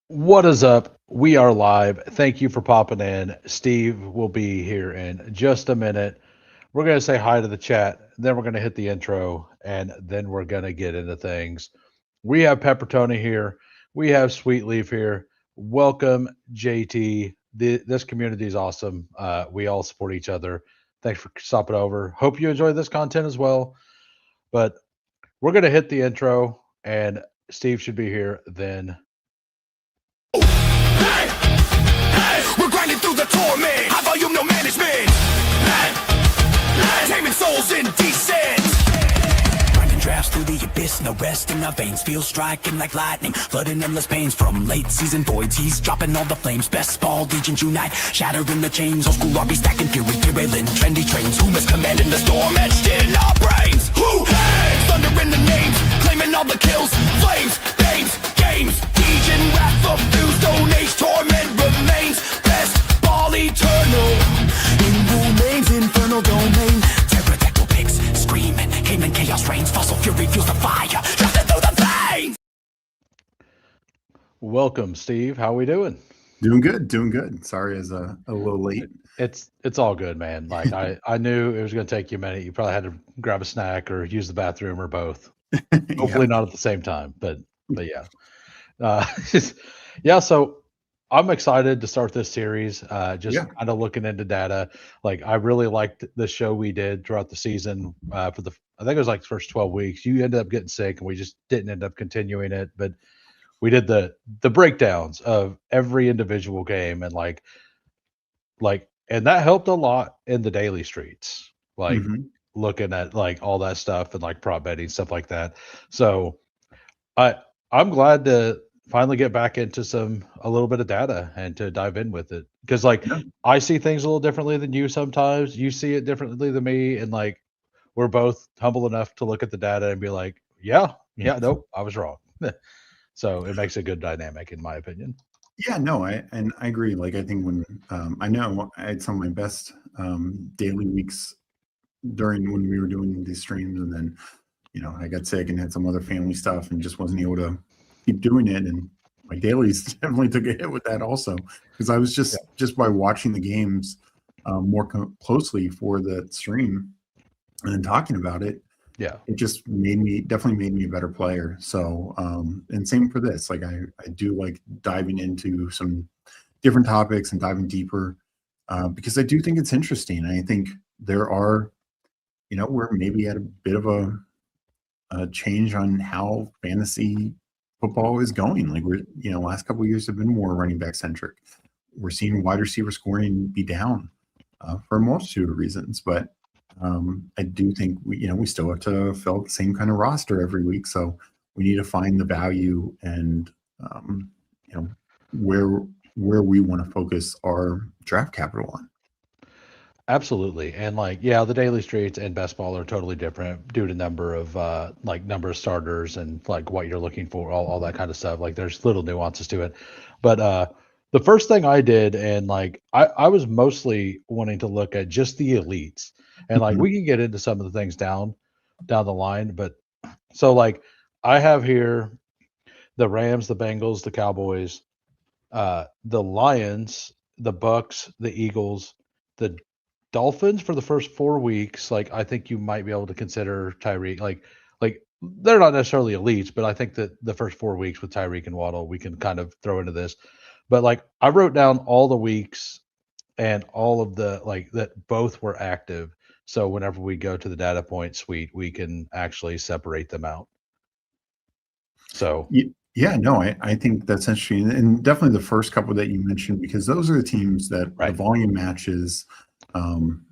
What is up? We are live. Thank you for popping in. Steve will be here in just a minute. We're going to say hi to the chat, then we're going to hit the intro, and then we're going to get into things. We have Pepper Tony here. We have Sweet Leaf here. Welcome, JT. This community is awesome. We all support each other. Thanks for stopping over. Hope you enjoy this content as well. But we're going to hit the intro, and Steve should be here then. Hey, we're grinding through the torment. High volume, no management. Taming souls in descent. Grinding drafts through the abyss, no rest in our veins. Feel striking like lightning, flooding endless pains from late season voids. He's dropping all the flames. Best ball legions unite, shattering the chains. Old school RB stacking fury, derailing trendy trains. Who is commanding the storm etched in our brains? Who? Hey, thunder in the names, claiming all the kills. Flames, names, games. Legion, wrath of fuse, stone age, torment remains. Best ball eternal, in remains infernal domain. Pterodactyl pigs, screaming, Cayman chaos reigns. Fossil fury fuels the fire, drafted through the veins. Welcome, Steve. How we doing? Doing good. Sorry, it's a little late. It's all good, man. Like I knew it was going to take you a minute. You probably had to grab a snack or use the bathroom or both. Hopefully not at the same time, but yeah. Yeah, so I'm excited to start this series. Just kind of looking into data. Like I really liked the show we did throughout the season for I think it was like the first 12 weeks. You ended up getting sick and we just didn't end up continuing it, but we did the breakdowns of every individual game and and that helped a lot in the daily streets. Like looking at like all that stuff and like prop betting stuff like that. So I'm glad to finally get back into a little bit of data and to dive in with it because I see things a little differently than you sometimes. You see it differently than me, and like we're both humble enough to look at the data and be like, nope, I was wrong. So it makes a good dynamic, in my opinion. Yeah, no, I agree. Like I think when I know I had some of my best daily weeks during when we were doing these streams, and then I got sick and had some other family stuff and just wasn't able to keep doing it. And my dailies definitely took a hit with that also because I was just by watching the games more closely for the stream and then talking about it. Yeah, it just definitely made me a better player. So and same for this. Like I do like diving into some different topics and diving deeper because I do think it's interesting. And I think there are, we're maybe at a bit of a change on how fantasy football is going. Like we're, last couple of years have been more running back centric. We're seeing wide receiver scoring be down for a multitude of reasons, but I do think we still have to fill the same kind of roster every week. So we need to find the value and where we want to focus our draft capital on. Absolutely. And the daily streets and best ball are totally different due to number of number of starters and like what you're looking for, all that kind of stuff. Like there's little nuances to it. But the first thing I did, and I was mostly wanting to look at just the elites. And we can get into some of the things down the line, but so I have here the Rams, the Bengals, the Cowboys, the Lions, the Bucks, the Eagles, the Dolphins for the first 4 weeks. I think you might be able to consider Tyreek. Like they're not necessarily elites, but I think that the first 4 weeks with Tyreek and Waddle, we can kind of throw into this. But I wrote down all the weeks and all of the that both were active. So whenever we go to the data point suite, we can actually separate them out. So yeah, no, I think that's interesting. And definitely the first couple that you mentioned, because those are the teams that the volume matches and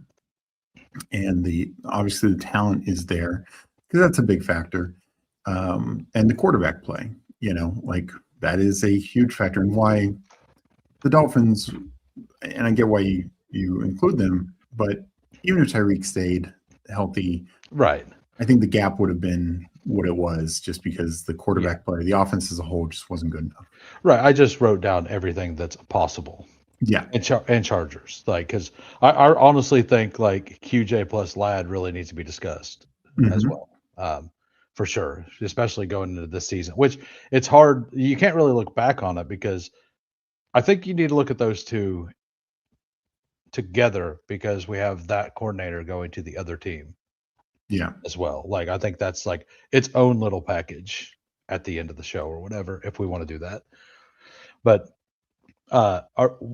obviously the talent is there because that's a big factor. And the quarterback play, that is a huge factor and why the Dolphins, and I get why you include them, but even if Tyreek stayed healthy, right, I think the gap would have been what it was just because the quarterback play, the offense as a whole just wasn't good enough. Right. I just wrote down everything that's possible. Yeah. And Chargers. Because I honestly think QJ plus Ladd really needs to be discussed as well. for sure, especially going into this season, which it's hard. You can't really look back on it because I think you need to look at those two together because we have that coordinator going to the other team Yeah. as well. Like, I think that's like its own little package at the end of the show or whatever, if we want to do that. But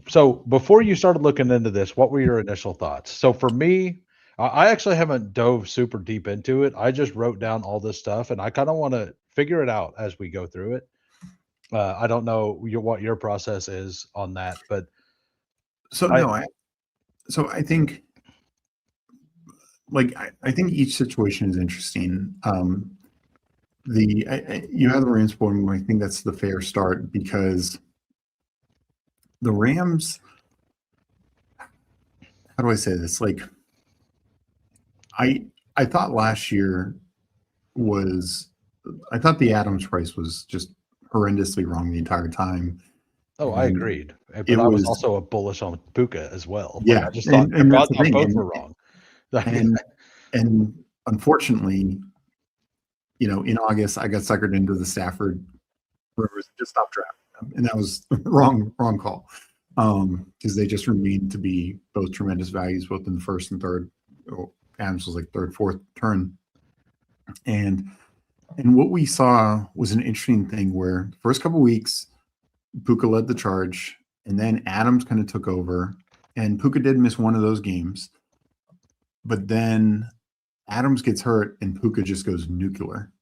so before you started looking into this, what were your initial thoughts? So for me, I actually haven't dove super deep into it. I just wrote down all this stuff, and I kind of want to figure it out as we go through it. I don't know what your process is on that, but So I think I think each situation is interesting. You have the Rams board, and I think that's the fair start because the Rams. How do I say this? Like, I thought last year I thought the Adams price was just horrendously wrong the entire time. Oh, I agreed. But I was also a bullish on Puka as well. Yeah. I just thought both were wrong. And unfortunately, in August, I got suckered into the Stafford rumors and just stopped drafting them. And that was wrong call. Because they just remained to be both tremendous values, both in the first and third. Adams was like third, fourth turn. And what we saw was an interesting thing where the first couple of weeks, Puka led the charge, and then Adams kind of took over. And Puka did miss one of those games. But then Adams gets hurt, and Puka just goes nuclear.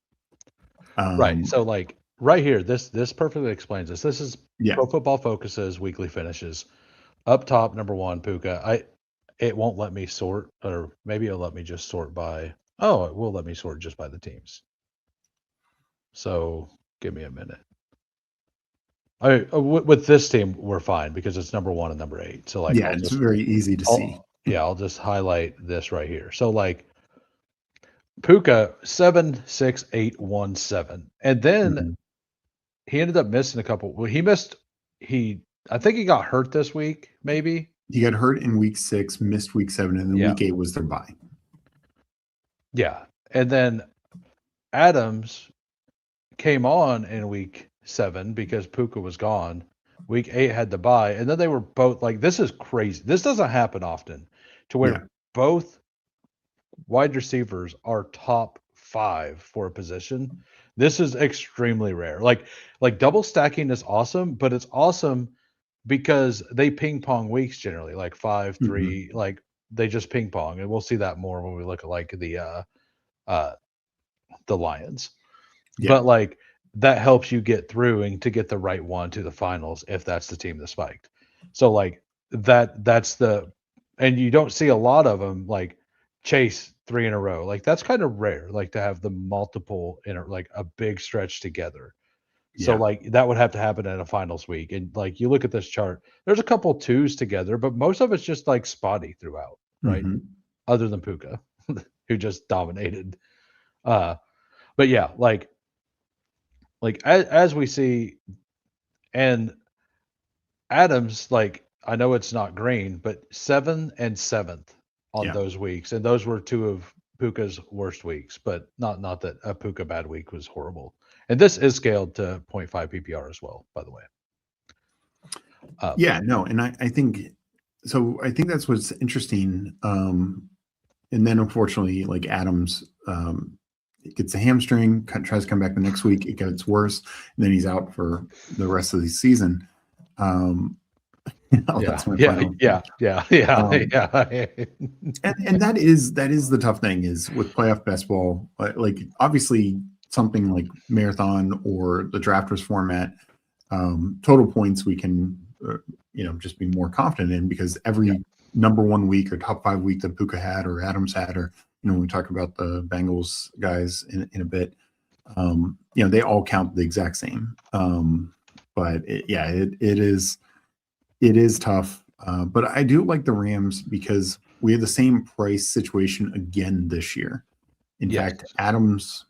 Right. So, like, right here, this perfectly explains this. This is Pro Football Focus's weekly finishes. Up top, number one, Puka. It won't let me sort, or maybe it'll let me just sort by. Oh, it will let me sort just by the teams. So give me a minute. With this team, we're fine because it's number 1 and number 8. So, like, it's very easy to see. Yeah, I'll just highlight this right here. So, like, Puka 7, 6, 8, 1, 7, and then he ended up missing a couple. Well, I think he got hurt this week. Maybe he got hurt in week 6, missed week 7, and then week 8 was their bye. Yeah, and then Adams came on in week 7 because Puka was gone. Week 8 had the bye, and then they were both like, this is crazy. This doesn't happen often to where both wide receivers are top 5 for a position. This is extremely rare. Like double stacking is awesome, but it's awesome because they ping pong weeks generally, like 5, 3, like they just ping pong, and we'll see that more when we look at like the Lions. Yeah. But like that helps you get through and to get the right one to the finals if that's the team that spiked. So like that's and you don't see a lot of them like chase 3 in a row. Like that's kind of rare, like to have the multiple in like a big stretch together. So like that would have to happen in a finals week. And like you look at this chart, there's a couple 2s together, but most of it's just like spotty throughout, right? Other than Puka, who just dominated. But yeah, like as we see, and Adams, like I know it's not green, but 7th and 7th on those weeks, and those were 2 of Puka's worst weeks. But not that a Puka bad week was horrible. And this is scaled to 0.5 PPR as well, by the way. And I think so. I think that's what's interesting. And then unfortunately, like Adams gets a hamstring, tries to come back the next week, it gets worse, and then he's out for the rest of the season. That's my final. And that is the tough thing is with playoff best ball. Like obviously something like marathon or the drafters format, total points we can just be more confident in because every number 1 week or top 5 week that Puka had or Adams had, or when we talk about the Bengals guys in a bit, they all count the exact same. But it is tough. But I do like the Rams because we have the same price situation again this year. In fact, Adams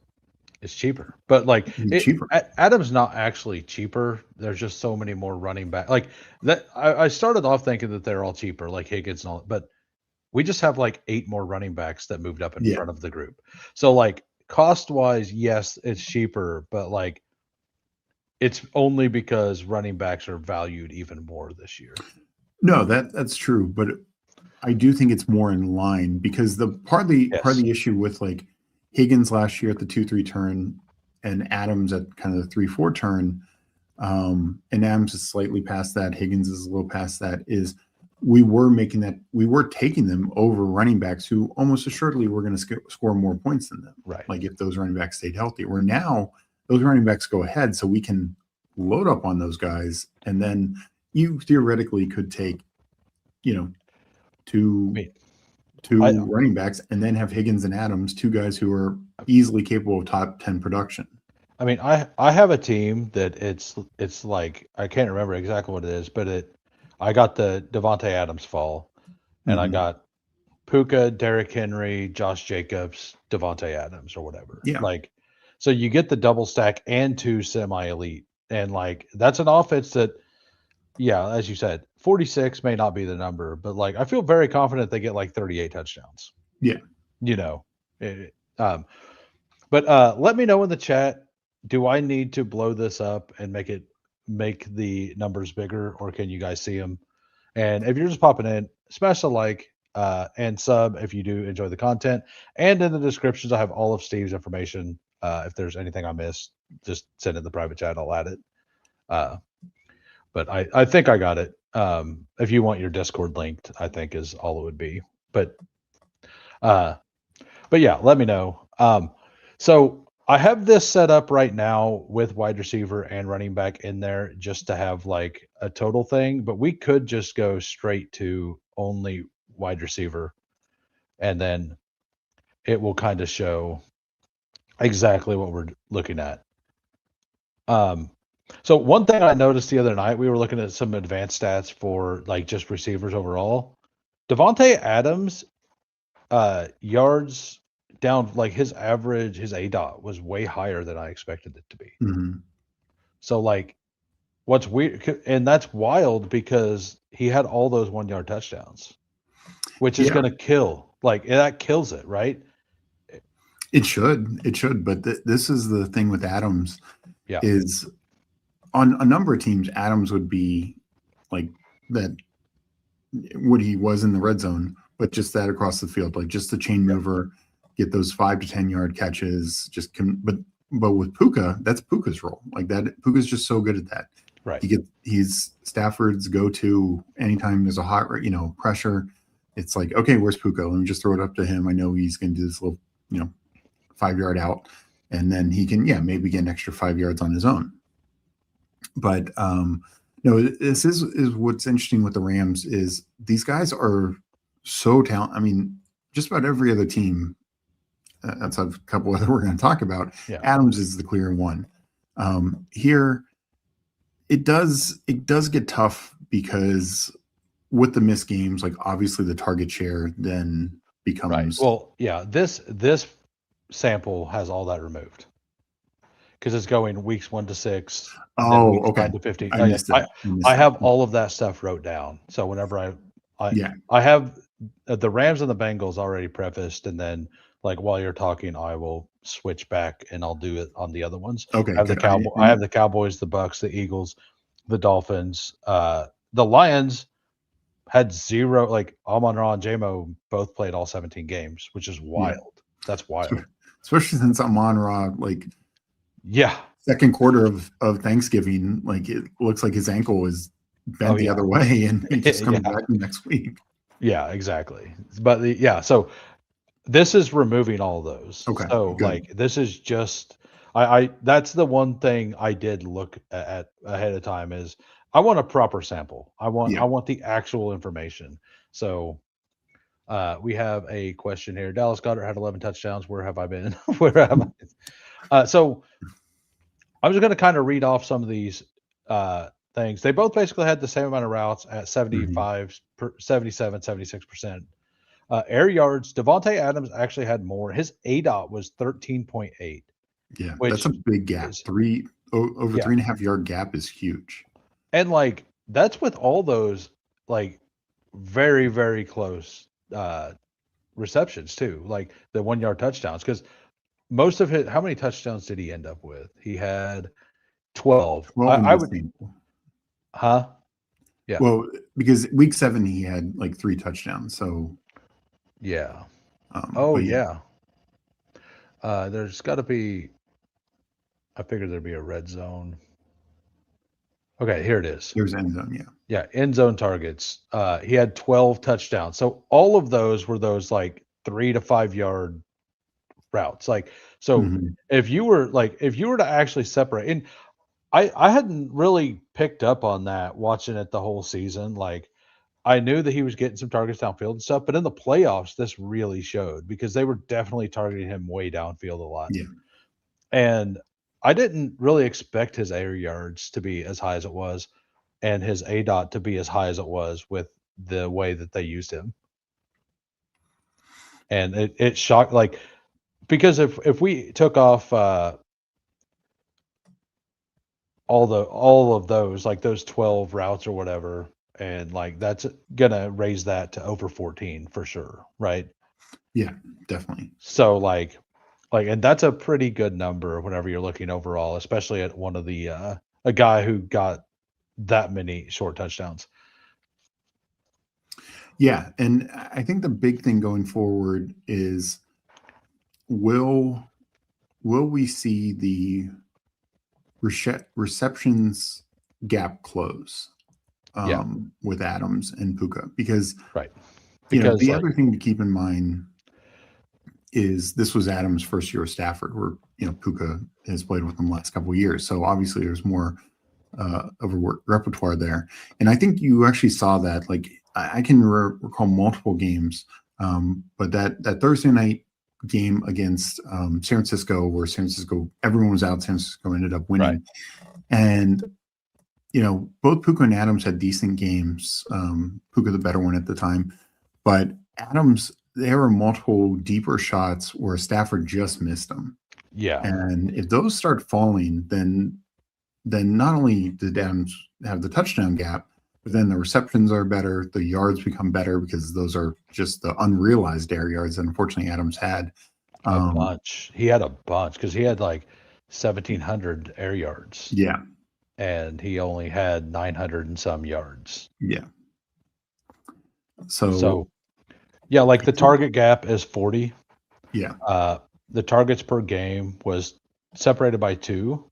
is cheaper, but like cheaper. Adams not actually cheaper. There's just so many more running back. Like that, I started off thinking that they're all cheaper, like Higgins and all, but we just have like 8 more running backs that moved up in front of the group. So like cost wise, yes, it's cheaper, but like it's only because running backs are valued even more this year. No, that's true, but I do think it's more in line because the part of Yes. the issue with like Higgins last year at the 2-3 turn and Adams at kind of the 3-4 turn, and Adams is slightly past that, Higgins is a little past that, is we were taking them over running backs who almost assuredly were going to score more points than them. Right. Like if those running backs stayed healthy. Where now those running backs go ahead, so we can load up on those guys, and then you theoretically could take, you know, two running backs and then have Higgins and Adams, two guys who are easily capable of top 10 production. I mean, I have a team that it's like I can't remember exactly what it is, but I got the Devontae Adams fall, and I got Puka, Derrick Henry, Josh Jacobs, Devontae Adams, or whatever. Yeah. Like, so you get the double stack and two semi-elite, and like that's an offense that, yeah, as you said, 46 may not be the number, but like I feel very confident they get like 38 touchdowns. Yeah. You know, but let me know in the chat. Do I need to blow this up and make the numbers bigger, or can you guys see them? And if you're just popping in, smash the like and sub if you do enjoy the content. And in the descriptions, I have all of Steve's information. If there's anything I missed, just send it in the private chat. I'll add it. But I think I got it. If you want your Discord linked, I think is all it would be. But yeah, let me know. So I have this set up right now with wide receiver and running back in there just to have like a total thing, but we could just go straight to only wide receiver, and then it will kind of show exactly what we're looking at. So one thing I noticed the other night, we were looking at some advanced stats for like just receivers overall. Devontae Adams, yards down, like his average, his ADOT was way higher than I expected it to be. So like what's weird, and that's wild because he had all those 1 yard touchdowns, which is going to kill, like that kills it, right? It should, but this is the thing with Adams. Yeah. Is on a number of teams, Adams would be like that, what he was in the red zone, but just that across the field, like just the chain mover, get those 5 to 10 yard catches. But with Puka, that's Puka's role. Like that, Puka's just so good at that. Right. He's Stafford's go-to anytime there's a hot, pressure. It's like, okay, where's Puka? Let me just throw it up to him. I know he's going to do this little, 5 yard out, and then he can, maybe get an extra 5 yards on his own. But no, this is what's interesting with the Rams is these guys are so talented. I mean, just about every other team, that's a couple other we're going to talk about. Yeah. Adams is the clear one. Here, it does get tough because with the missed games, like obviously the target share then becomes right. Well, yeah, this sample has all that removed because it's going weeks 1 to 6. Oh, okay. 9 to 15. I have all of that stuff wrote down. So whenever I have the Rams and the Bengals already prefaced, and then like while you're talking, I will switch back and I'll do it on the other ones. Okay. I have the Cowboys, the Bucks, the Eagles, the Dolphins. The Lions had 0. Like Amon-Ra and J-Mo both played all 17 games, which is wild. Yeah. That's wild. Especially since Amon-Ra, like, second quarter of Thanksgiving, like it looks like his ankle is bent the other way, and he just comes back next week. Yeah, exactly. But so this is removing all those. Okay. So good. Like this is just I that's the one thing I did look at ahead of time is I want a proper sample. I want the actual information. So we have a question here. Dallas Goedert had 11 touchdowns. Where have I been? Where have I? So I'm just going to kind of read off some of these things. They both basically had the same amount of routes at 75, 77, 76%. Air yards, Devontae Adams actually had more. His ADOT was 13.8. Yeah, that's a big gap. Over 3.5 yard gap is huge. And like that's with all those like very, very close receptions too, like the 1 yard touchdowns. Because most of his, how many touchdowns did he end up with? He had 12. 12 in I this would, sample. huh? Yeah. Well, because week 7 he had like 3 touchdowns. So Yeah. Oh, but yeah. There's got to be, I figured there'd be a red zone. Okay, here it is. there's end zone, yeah. Yeah, end zone targets. He had 12 touchdowns. So all of those were those like 3 to 5 yard routes. Like, so Mhm. if you were to actually separate, and I hadn't really picked up on that watching it the whole season. Like, I knew that he was getting some targets downfield and stuff, but in the playoffs, this really showed because they were definitely targeting him way downfield a lot. Yeah. And I didn't really expect his air yards to be as high as it was and his A dot to be as high as it was with the way that they used him. And it shocked, like, because if we took off all of those, like those 12 routes or whatever, and like that's gonna raise that to over 14 for sure, right? Yeah, definitely. So and that's a pretty good number whenever you're looking overall, especially at one of the a guy who got that many short touchdowns. Yeah, and I think the big thing going forward is will we see the receptions gap close Yeah. with Adams and Puka? Because Right. you know, Because the like, other thing to keep in mind is this was Adams' first year at Stafford, where you know Puka has played with them the last couple of years. So obviously there's more of a repertoire there, and I think you actually saw that. Like I can recall multiple games, but that Thursday night game against San Francisco, where San Francisco, everyone was out, San Francisco ended up winning, Right. and you know both Puka and Adams had decent games. Puka the better one at the time, but Adams, there were multiple deeper shots where Stafford just missed them. yeah. And if those start falling, then not only did Adams have the touchdown gap, but then the receptions are better, the yards become better because those are just the unrealized air yards that unfortunately Adams had. A bunch. He had a bunch because he had like 1,700 air yards. Yeah. And he only had 900 and some yards. Yeah. So yeah, like the target gap is 40. Yeah. The targets per game was separated by 2.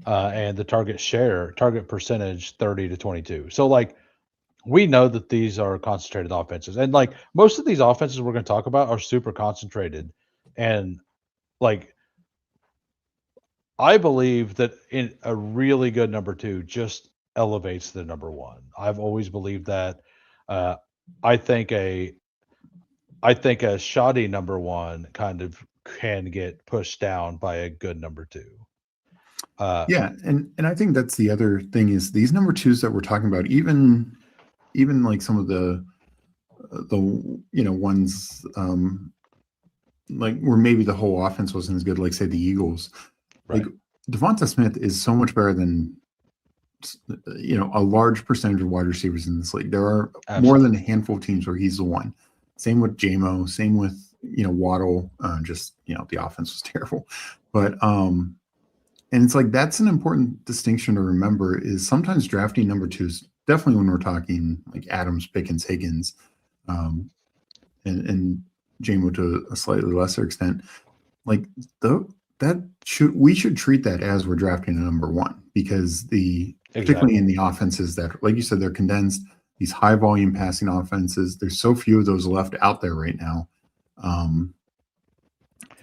And the target percentage 30 to 22. So like we know that these are concentrated offenses, and like most of these offenses we're going to talk about are super concentrated, and like I believe that in a really good number 2 just elevates the number 1. I've always believed that. I think a shoddy number 1 kind of can get pushed down by a good number 2. Yeah, and I think that's the other thing is these number 2s that we're talking about, even like some of the you know ones like where maybe the whole offense wasn't as good, like say the Eagles. Right. Like Devonta Smith is so much better than you know a large percentage of wide receivers in this league. There are more than a handful of teams where he's the one. Same with JMO, same with you know Waddle. Just you know the offense was terrible, but and it's like that's an important distinction to remember is sometimes drafting number 2s, definitely when we're talking like Adams, Pickens, Higgins, and JMO to a slightly lesser extent, like we should treat that as we're drafting a number 1 because particularly in the offenses that, like you said, they're condensed, these high volume passing offenses, there's so few of those left out there right now.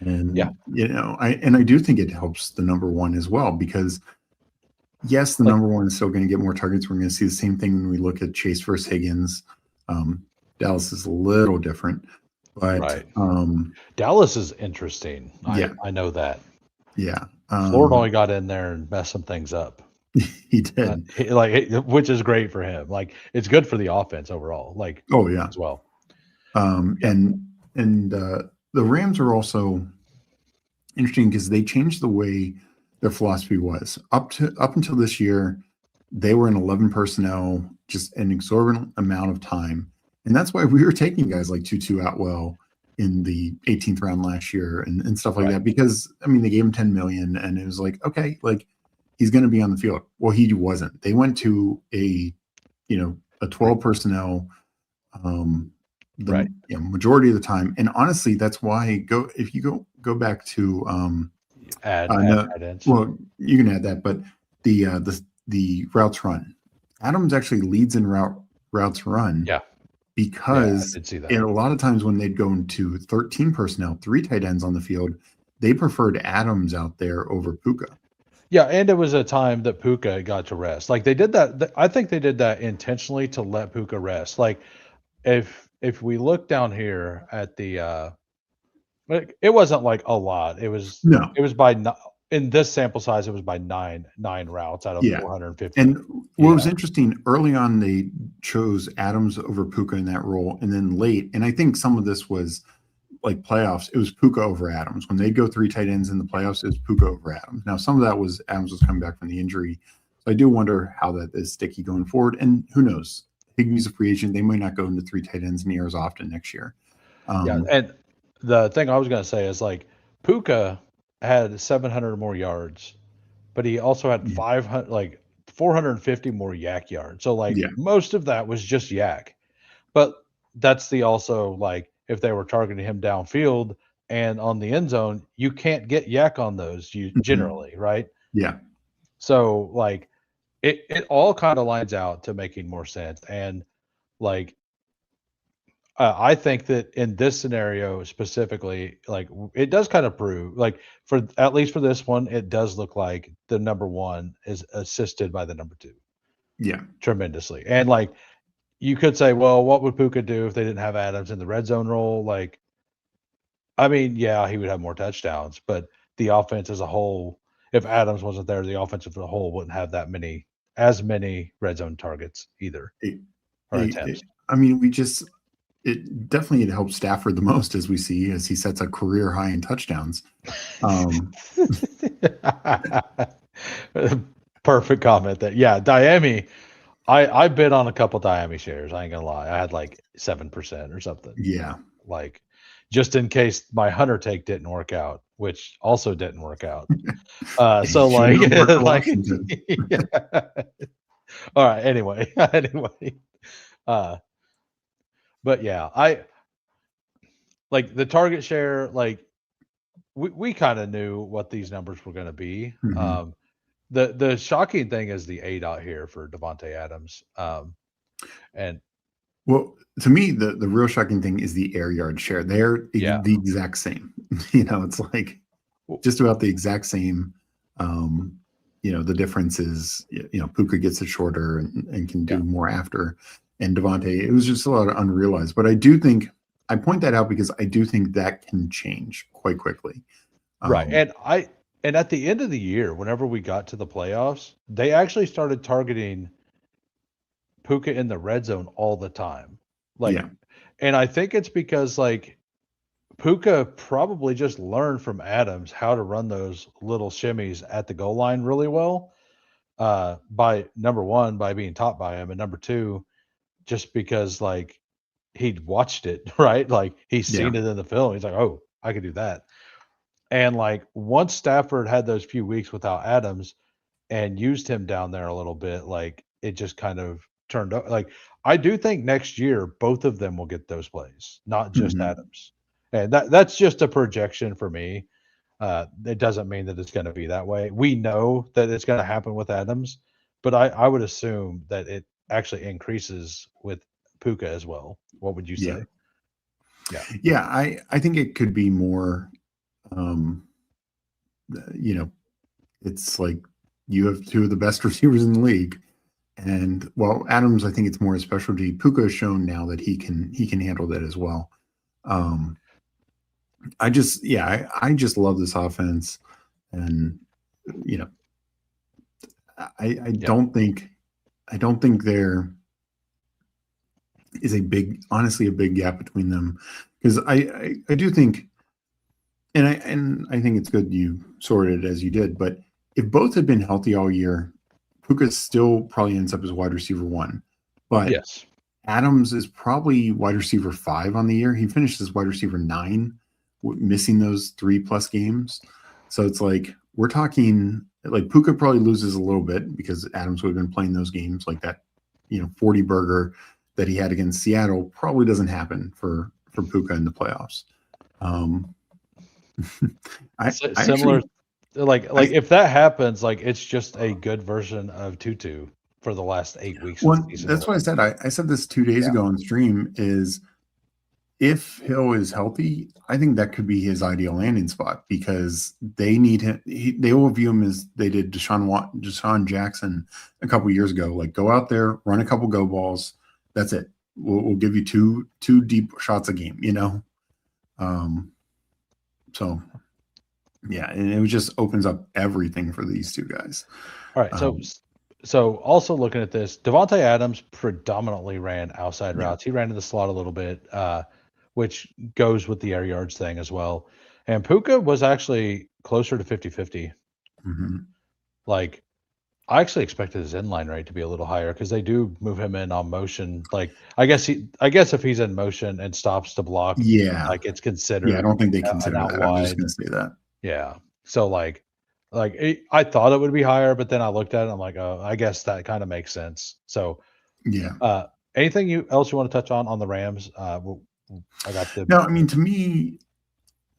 And yeah, you know, I do think it helps the number 1 as well because yes, the number 1 is still going to get more targets. We're going to see the same thing when we look at Chase versus Higgins. Dallas is a little different, but right. Dallas is interesting. I know that. Yeah, Florida only got in there and messed some things up. He did, which is great for him. Like it's good for the offense overall. Like as well. And the Rams are also interesting because they changed the way their philosophy was. Up until this year, they were in 11 personnel, just an exorbitant amount of time. And that's why we were taking guys like Tutu Atwell in the 18th round last year and stuff like Right. that, because I mean they gave him 10 million and it was like, okay, like he's going to be on the field. Well, he wasn't. They went to a 12 personnel Right. majority of the time. And honestly, that's why if you go back to Add ins. well, you can add that, but the routes run, Adams actually leads in routes run. Yeah. Because I did see that. and a lot of times when they'd go into 13 personnel, 3 tight ends on the field, they preferred Adams out there over Puka. Yeah, and it was a time that Puka got to rest. Like they did that. I think they did that intentionally to let Puka rest. Like if we look down here at the, it wasn't like a lot. It was in this sample size. It was by nine routes out of 450. And what was interesting, early on they chose Adams over Puka in that role, and then late, and I think some of this was like playoffs, it was Puka over Adams. When they go 3 tight ends in the playoffs, it was Puka over Adams. Now some of that was Adams was coming back from the injury, so I do wonder how that is sticky going forward. And who knows? Higbee's a free agent; they might not go into 3 tight ends near as often next year. And the thing I was going to say is like Puka had 700 more yards, but he also had 450 more yak yards. So like most of that was just yak. But that's the also like if they were targeting him downfield and on the end zone, you can't get yak on those generally, right? Yeah. So like it all kind of lines out to making more sense. And like I think that in this scenario specifically, like it does kind of prove, like for at least for this one, it does look like the number 1 is assisted by the number 2. Yeah, tremendously. And like you could say, well, what would Puka do if they didn't have Adams in the red zone role? Like, I mean, yeah, he would have more touchdowns, but the offense as a whole, if Adams wasn't there, the offense as a whole wouldn't have as many red zone targets either. Attempts. I mean, it definitely helps Stafford the most, as we see, as he sets a career high in touchdowns. Perfect comment that, yeah, Diami, I bid on a couple Diami shares. I ain't gonna lie. I had like 7% or something. Yeah. Like just in case my Hunter take didn't work out, which also didn't work out. So like, yeah. All right. Anyway. But yeah, I like the target share, like we kind of knew what these numbers were going to be. Mm-hmm. The shocking thing is the ADOT here for Davante Adams. And well, to me, the real shocking thing is the air yard share. They're the exact same. It's like just about the exact same. The difference is, Puka gets it shorter and can do more after. And Davante, it was just a lot of unrealized. But I do think I point that out because I do think that can change quite quickly. Right. And at the end of the year, whenever we got to the playoffs, they actually started targeting Puka in the red zone all the time. And I think it's because like Puka probably just learned from Adams how to run those little shimmies at the goal line really well. By number 1, by being taught by him, and number 2, just because like he'd watched it, right? Like he's seen it in the film. He's like, oh, I could do that. And like once Stafford had those few weeks without Adams and used him down there a little bit, like it just kind of turned up. Like I do think next year both of them will get those plays, not just Adams. And that's just a projection for me. It doesn't mean that it's going to be that way. We know that it's going to happen with Adams, but I would assume that it actually increases with Puka as well. What would you say? Yeah. I think it could be more, it's like you have 2 of the best receivers in the league. And well, Adams, I think it's more a specialty. Puka has shown now that he can handle that as well. I just love this offense. And, I don't think there is honestly a big gap between them, because I do think, and I think it's good you sorted it as you did, but if both had been healthy all year, Puka still probably ends up as wide receiver 1, but Adams is probably wide receiver 5 on the year. He finished as wide receiver 9, missing those 3+ games. So it's like we're talking like Puka probably loses a little bit because Adams would have been playing those games like that. 40 burger that he had against Seattle probably doesn't happen for Puka in the playoffs. Similar, if that happens, like it's just a good version of Tutu for the last 8 weeks of the season. That's what I said. I said this 2 days ago on stream is if Hill is healthy, I think that could be his ideal landing spot because they need him. They will view him as they did Deshaun Jackson a couple years ago. Like go out there, run a couple go balls. That's it. We'll give you two deep shots a game. So yeah, and it just opens up everything for these two guys. All right, so also looking at this, Devontae Adams predominantly ran outside routes. He ran to the slot a little bit, which goes with the air yards thing as well. And Puka was actually closer to 50-50. Mm-hmm. Like, I actually expected his inline rate to be a little higher because they do move him in on motion. Like, I guess if he's in motion and stops to block, like it's considered. Yeah, I don't think they consider that. I was just gonna say that. Yeah. So I thought it would be higher, but then I looked at it. I'm like, oh, I guess that kind of makes sense. So yeah. Anything else you want to touch on the Rams? I got the. No, I mean to me,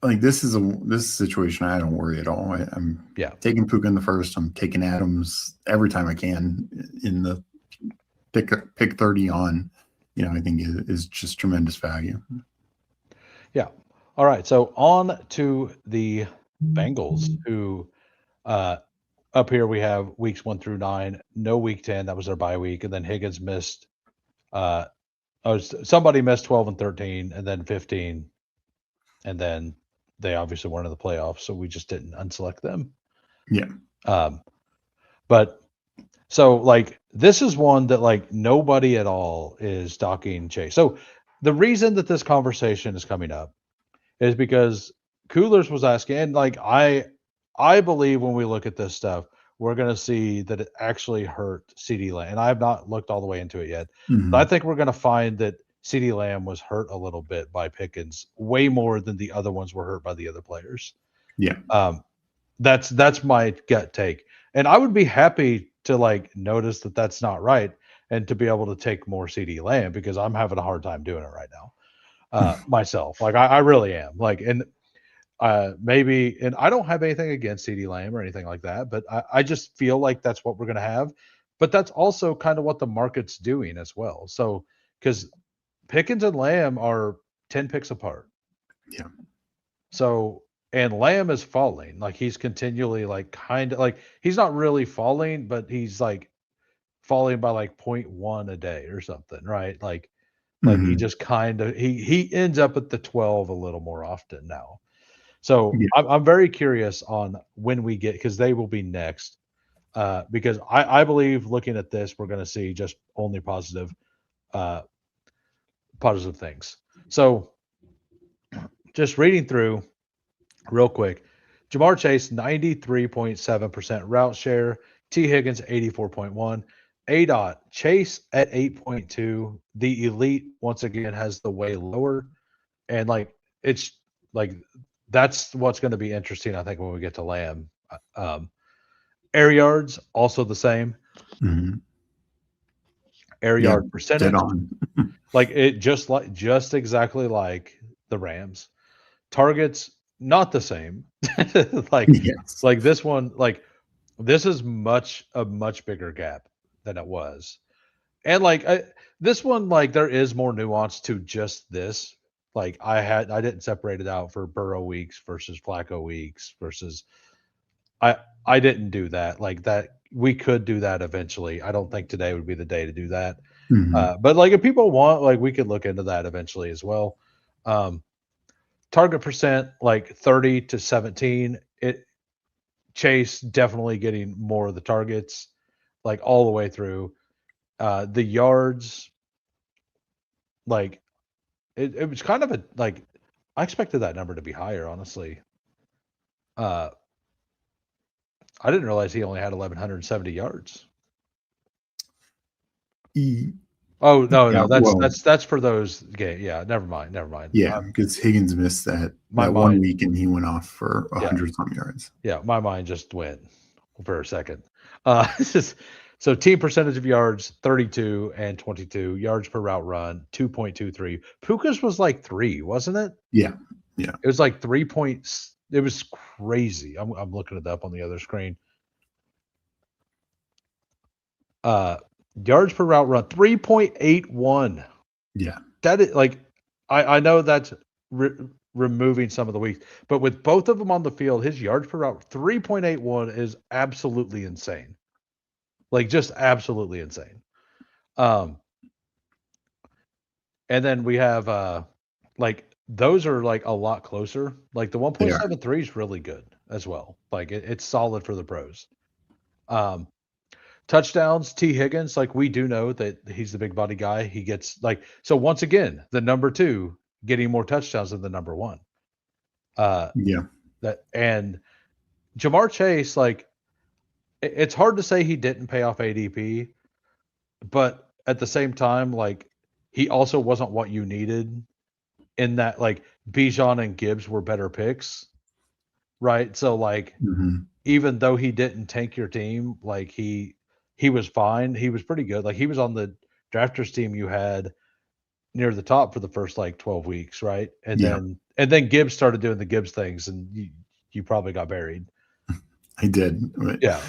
like this is a situation I don't worry at all. I'm taking Puka in the first. I'm taking Adams every time I can in the pick 30 on. I think is just tremendous value. Yeah. All right. So on to the Bengals, who up here we have weeks 1 through 9, no week 10. That was their bye week, and then Higgins missed. Somebody missed 12 and 13, and then 15, and then they obviously weren't in the playoffs, so we just didn't unselect them. Yeah. But so this is one that nobody at all is docking Chase. So the reason that this conversation is coming up is because Coolers was asking, and I believe when we look at this stuff, we're going to see that it actually hurt CeeDee Lamb. And I have not looked all the way into it yet. Mm-hmm. But I think we're going to find that CeeDee Lamb was hurt a little bit by Pickens, way more than the other ones were hurt by the other players. Yeah. That's my gut take. And I would be happy to notice that that's not right and to be able to take more CeeDee Lamb because I'm having a hard time doing it right now myself. I really am. Maybe, and I don't have anything against CeeDee Lamb or anything like that, but I just feel like that's what we're going to have. But that's also kind of what the market's doing as well. So, because Pickens and Lamb are 10 picks apart. Yeah. So, and Lamb is falling. He's continually he's not really falling, but he's falling by 0.1 a day or something, right? Mm-hmm. He just he ends up at the 12 a little more often now. So I'm very curious on when we get, because they will be next, because I believe looking at this, we're going to see just only positive things. So just reading through real quick, Ja'Marr Chase, 93.7% route share, T. Higgins, 84.1%, ADOT, Chase at 8.2%. The elite, once again, has the way lower. And it's that's what's going to be interesting, I think, when we get to Lamb. Air yards, also the same. Mm-hmm. Air yard percentage. Dead on. just exactly like the Rams. Targets, not the same. Yes. This one, this is a much bigger gap than it was. And this one, there is more nuance to just this. I didn't separate it out for Burrow weeks versus Flacco weeks versus I didn't do that. That we could do that eventually. I don't think today would be the day to do that. Mm-hmm. But if people want, we could look into that eventually as well. Target percent 30 to 17. Chase definitely getting more of the targets, all the way through. The yards, it was kind of I expected that number to be higher, honestly. I didn't realize he only had 1,170 yards. Oh no, Yeah, no, well, that's for those games. Yeah, never mind, never mind. yeah, because Higgins missed that My 1 mind, week and he went off for yeah, 100 some yards. yeah, my mind just went for a second. It's just so team percentage of yards 32 and 22 yards per route run 2.23. Puka's was like 3, wasn't it? Yeah, yeah, It was like 3 points. It was crazy. I'm looking it up on the other screen. Uh, yards per route run 3.81. yeah, That is like, I know that's removing some of the weeks, but with both of them on the field, his yards per route 3.81 is absolutely insane. Like just absolutely insane. Um, and then we have like those are like a lot closer. Like the they are. 1.73 is really good as well. Like it's solid for the pros. Um, touchdowns, T. Higgins, like we do know that he's the big body guy. He gets like so once again, the number 2 getting more touchdowns than the number 1. Yeah, That and Jamar Chase, like it's hard to say he didn't pay off ADP, but at the same time, like he also wasn't what you needed in that like Bijan and Gibbs were better picks, right? So like mhm, even though he didn't tank your team, like he was fine. He was pretty good. Like he was on the drafters team you had near the top for the first like 12 weeks, right? yeah, And then Gibbs started doing the Gibbs things and you probably got buried. I did. But, Yeah.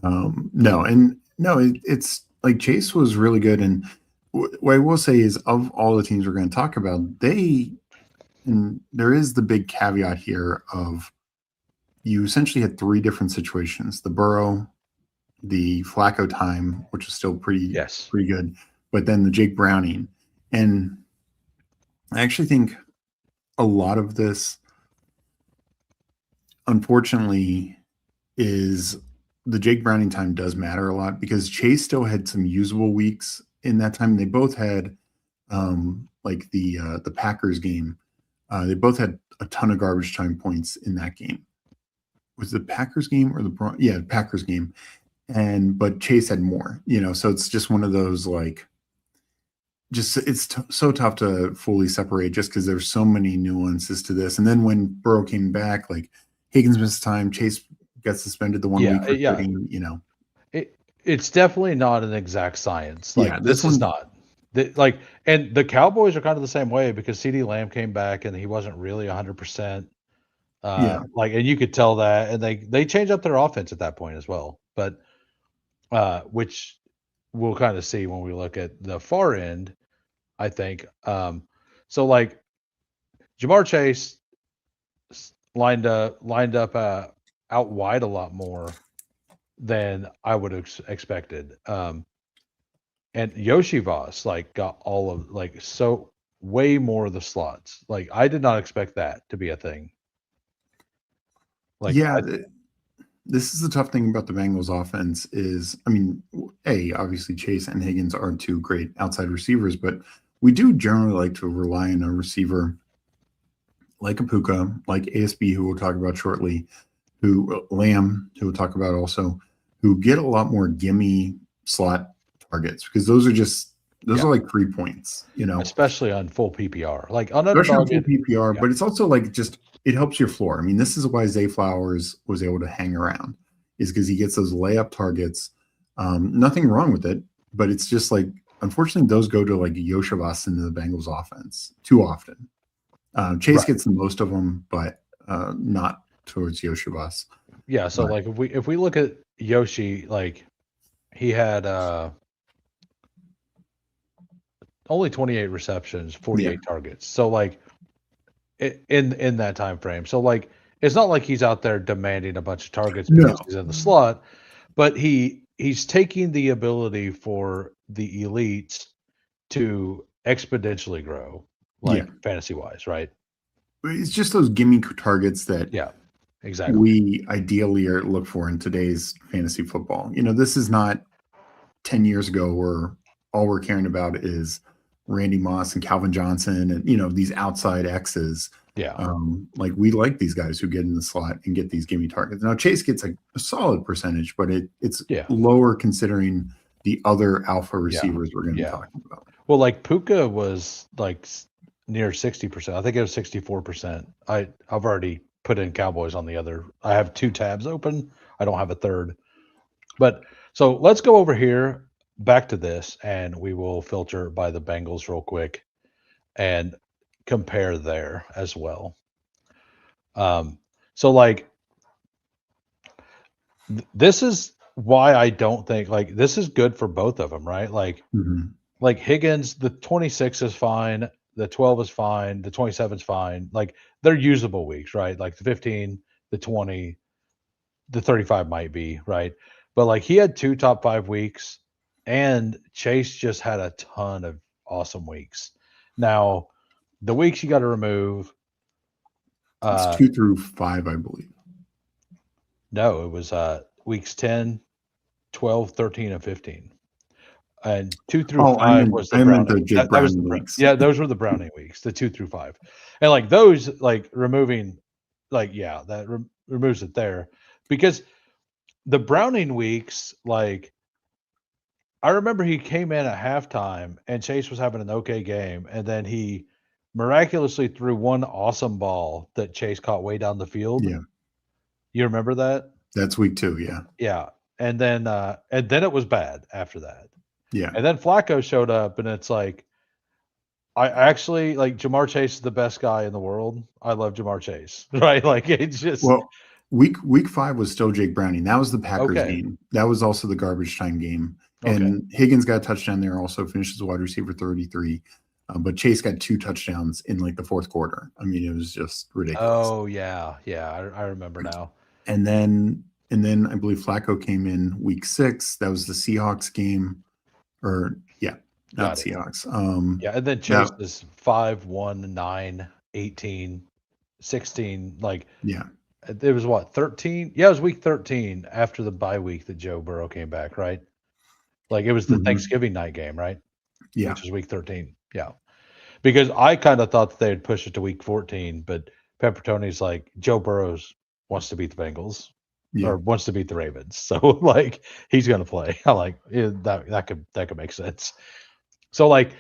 no, and no, it's like Chase was really good. And what I will say is, of all the teams we're going to talk about, and there is the big caveat here of you essentially had 3 different situations: the Burrow, the Flacco time, which is still Yes. pretty good, but then the Jake Browning. And I actually think a lot of this, unfortunately, is the Jake Browning time does matter a lot because Chase still had some usable weeks in that time. They both had like the Packers game. They both had a ton of garbage time points in that game. Was the Packers game or the Packers game? But Chase had more, so it's just one of those like, just it's so tough to fully separate just because there's so many nuances to this. And then when Burrow came back, like Higgins missed time, Chase got suspended the 1 week for quitting, It's definitely not an exact science. Like Yeah, this is not. Like and the Cowboys are kind of the same way because CD Lamb came back and he wasn't really 100%. Yeah. Like and you could tell that and they changed up their offense at that point as well. But which we'll kind of see when we look at the far end, I think. So like Jamar Chase lined up out wide a lot more than I would have expected. And Yoshi Voss like got all of like so way more of the slots. Like I did not expect that to be a thing. Like Yeah, this is the tough thing about the Bengals offense is, I mean, obviously Chase and Higgins are 2 great outside receivers, but we do generally like to rely on a receiver like a Puka, like ASB, who we'll talk about shortly, who Lamb, who we'll talk about also, who get a lot more gimme slot targets because those are like 3 points, especially on full PPR. Like on especially on underdog, full PPR, yeah. but it's also like just it helps your floor. I mean, this is why Zay Flowers was able to hang around, is because he gets those layup targets. Nothing wrong with it, but it's just like, unfortunately, those go to like Yoshivas into the Bengals offense too often. Chase gets the most of them, but not towards Yoshivas. Yeah, so like if we look at Yoshi, like he had only 28 receptions, 48 targets. So like in that time frame. So like it's not like he's out there demanding a bunch of targets because he's in the slot, but he's taking the ability for the elites to exponentially grow, like fantasy wise, right? It's just those gimme targets that exactly we ideally look for in today's fantasy football. This is not 10 years ago where all we're caring about is Randy Moss and Calvin Johnson and these outside X's. Like we like these guys who get in the slot and get these gimme targets. Now Chase gets a solid percentage, but it's lower considering the other alpha receivers we're going to be talking about. Well, like Puka was like near 60%. I think it was 64%. I've already put in Cowboys on the other. I have 2 tabs open. I don't have a third. But so let's go over here back to this, and we will filter by the Bengals real quick and compare there as well. So like this is why I don't think like this is good for both of them, right? Like Higgins, the 26 is fine, the 12 is fine, the 27 is fine. Like they're usable weeks, right? Like the 15, the 20, the 35 might be, right? But like he had 2 top 5 weeks, and Chase just had a ton of awesome weeks. Now, the weeks you got to remove. It's 2 through 5, I believe. No, it was weeks 10, 12, 13, and 15. And 2 through 5 was the Browning. That was the weeks. Yeah, those were the Browning weeks, the 2 through 5. And like those, like removing, like, yeah, that removes it there. Because the Browning weeks, like, I remember he came in at halftime and Chase was having an okay game. And then he miraculously threw one awesome ball that Chase caught way down the field. Yeah. You remember that? That's week 2, yeah. Yeah. And then it was bad after that. Yeah. And then Flacco showed up, and it's like, I actually like Jamar Chase is the best guy in the world. I love Jamar Chase, right? Like it's just week 5 was still Jake Browning. That was the Packers Okay. game. That was also the garbage time game. Okay. And Higgins got a touchdown there, also finished as a wide receiver 33. But Chase got 2 touchdowns in like the fourth quarter. I mean, it was just ridiculous. Oh yeah, I remember now. And then I believe Flacco came in week 6. That was the Seahawks game, or not Seahawks. Yeah, and then Chase is 5, 1, 9, 18, 16. Like it was what 13? Yeah, it was week 13 after the bye week that Joe Burrow came back, right? Like it was the Thanksgiving night game, right? Yeah, which is week 13. Yeah. Because I kind of thought that they'd push it to week 14, but Peppertoni's like, Joe Burrows wants to beat the Bengals or wants to beat the Ravens. So like he's gonna play. I like that could make sense. So like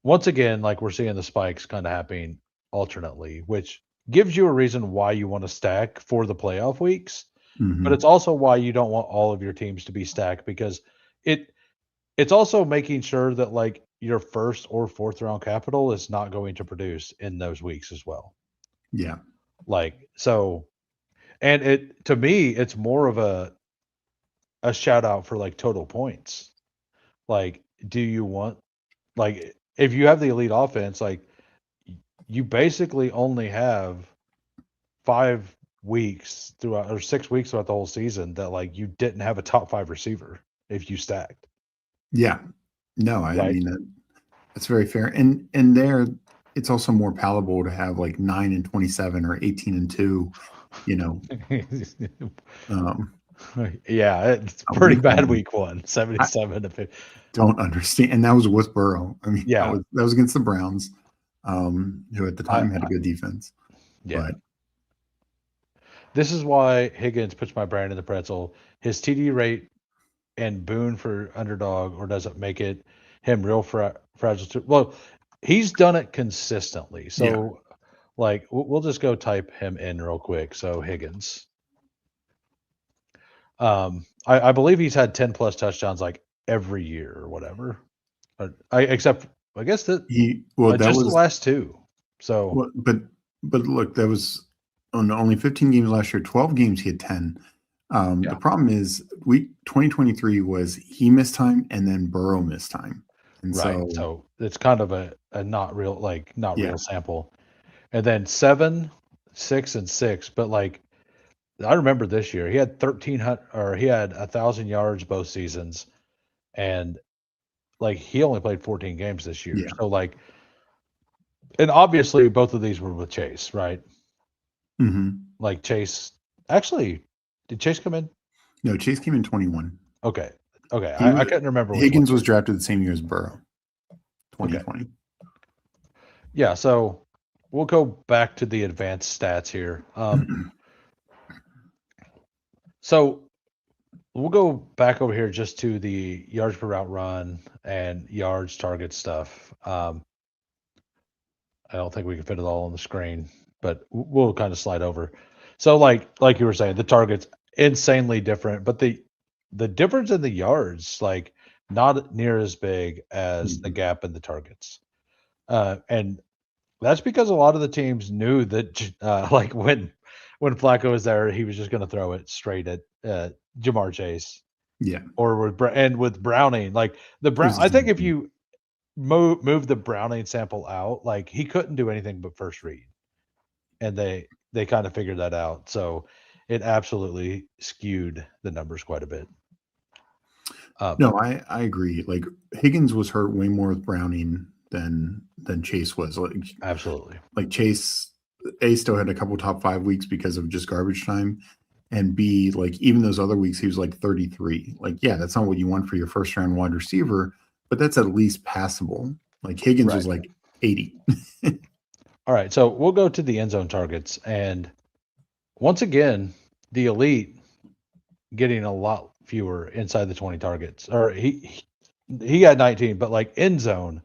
once again, like we're seeing the spikes kind of happening alternately, which gives you a reason why you want to stack for the playoff weeks. But it's also why you don't want all of your teams to be stacked, because it's also making sure that like your first or fourth round capital is not going to produce in those weeks as well. Yeah. Like, so, and it, to me, it's more of a shout out for like total points. Like, do you want, like, if you have the elite offense, like you basically only have 5 weeks throughout, or 6 weeks throughout the whole season that like you didn't have a top 5 receiver if you stacked. Yeah. No, I mean, that's very fair. And there, it's also more palatable to have like 9 and 27 or 18 and 2, you know. Yeah, it's pretty bad week 1, 77 to 50. Don't understand. And that was with Burrow. I mean, yeah, that was against the Browns, who at the time had a good defense. Yeah. But this is why Higgins puts my brand in the pretzel. His TD rate and Boone for underdog, or does it make it him real fragile too? Well, he's done it consistently. So like we'll just go type him in real quick. So Higgins. I believe he's had 10 plus touchdowns like every year or whatever. Except I guess that that was the last 2. So but look, that was on only 15 games last year, 12 games he had 10. The problem is week 2023 was he missed time and then Burrow missed time. And so it's kind of a not real, like real sample. And then 7, 6, and 6. But like I remember this year he had 1,300 or he had 1,000 yards both seasons, and like he only played 14 games this year. So like, and obviously both of these were with Chase, right? Like Chase actually. Did Chase come in? No, Chase came in 21. Okay. I couldn't remember. Higgins was drafted the same year as Burrow, 2020. Okay. Yeah, so we'll go back to the advanced stats here. So we'll go back over here just to the yards per route run and yards target stuff. I don't think we can fit it all on the screen, but we'll kind of slide over. So like you were saying, the targets insanely different, but the difference in the yards, like not near as big as the gap in the targets. And that's because a lot of the teams knew that like when Flacco was there, he was just going to throw it straight at Jamar Chase. Yeah. Or with Browning, like I think if you move the Browning sample out, like he couldn't do anything but first read, and they kind of figured that out. So it absolutely skewed the numbers quite a bit. No, I agree. Like Higgins was hurt way more with Browning than Chase was. Like absolutely. Like Chase, A, still had a couple top 5 weeks because of just garbage time, and B, like even those other weeks he was like 33. Like, yeah, that's not what you want for your first round wide receiver, but that's at least passable. Like Higgins was like 80. All right, so we'll go to the end zone targets, and once again, the elite getting a lot fewer inside the 20 targets. Or he got 19, but like end zone,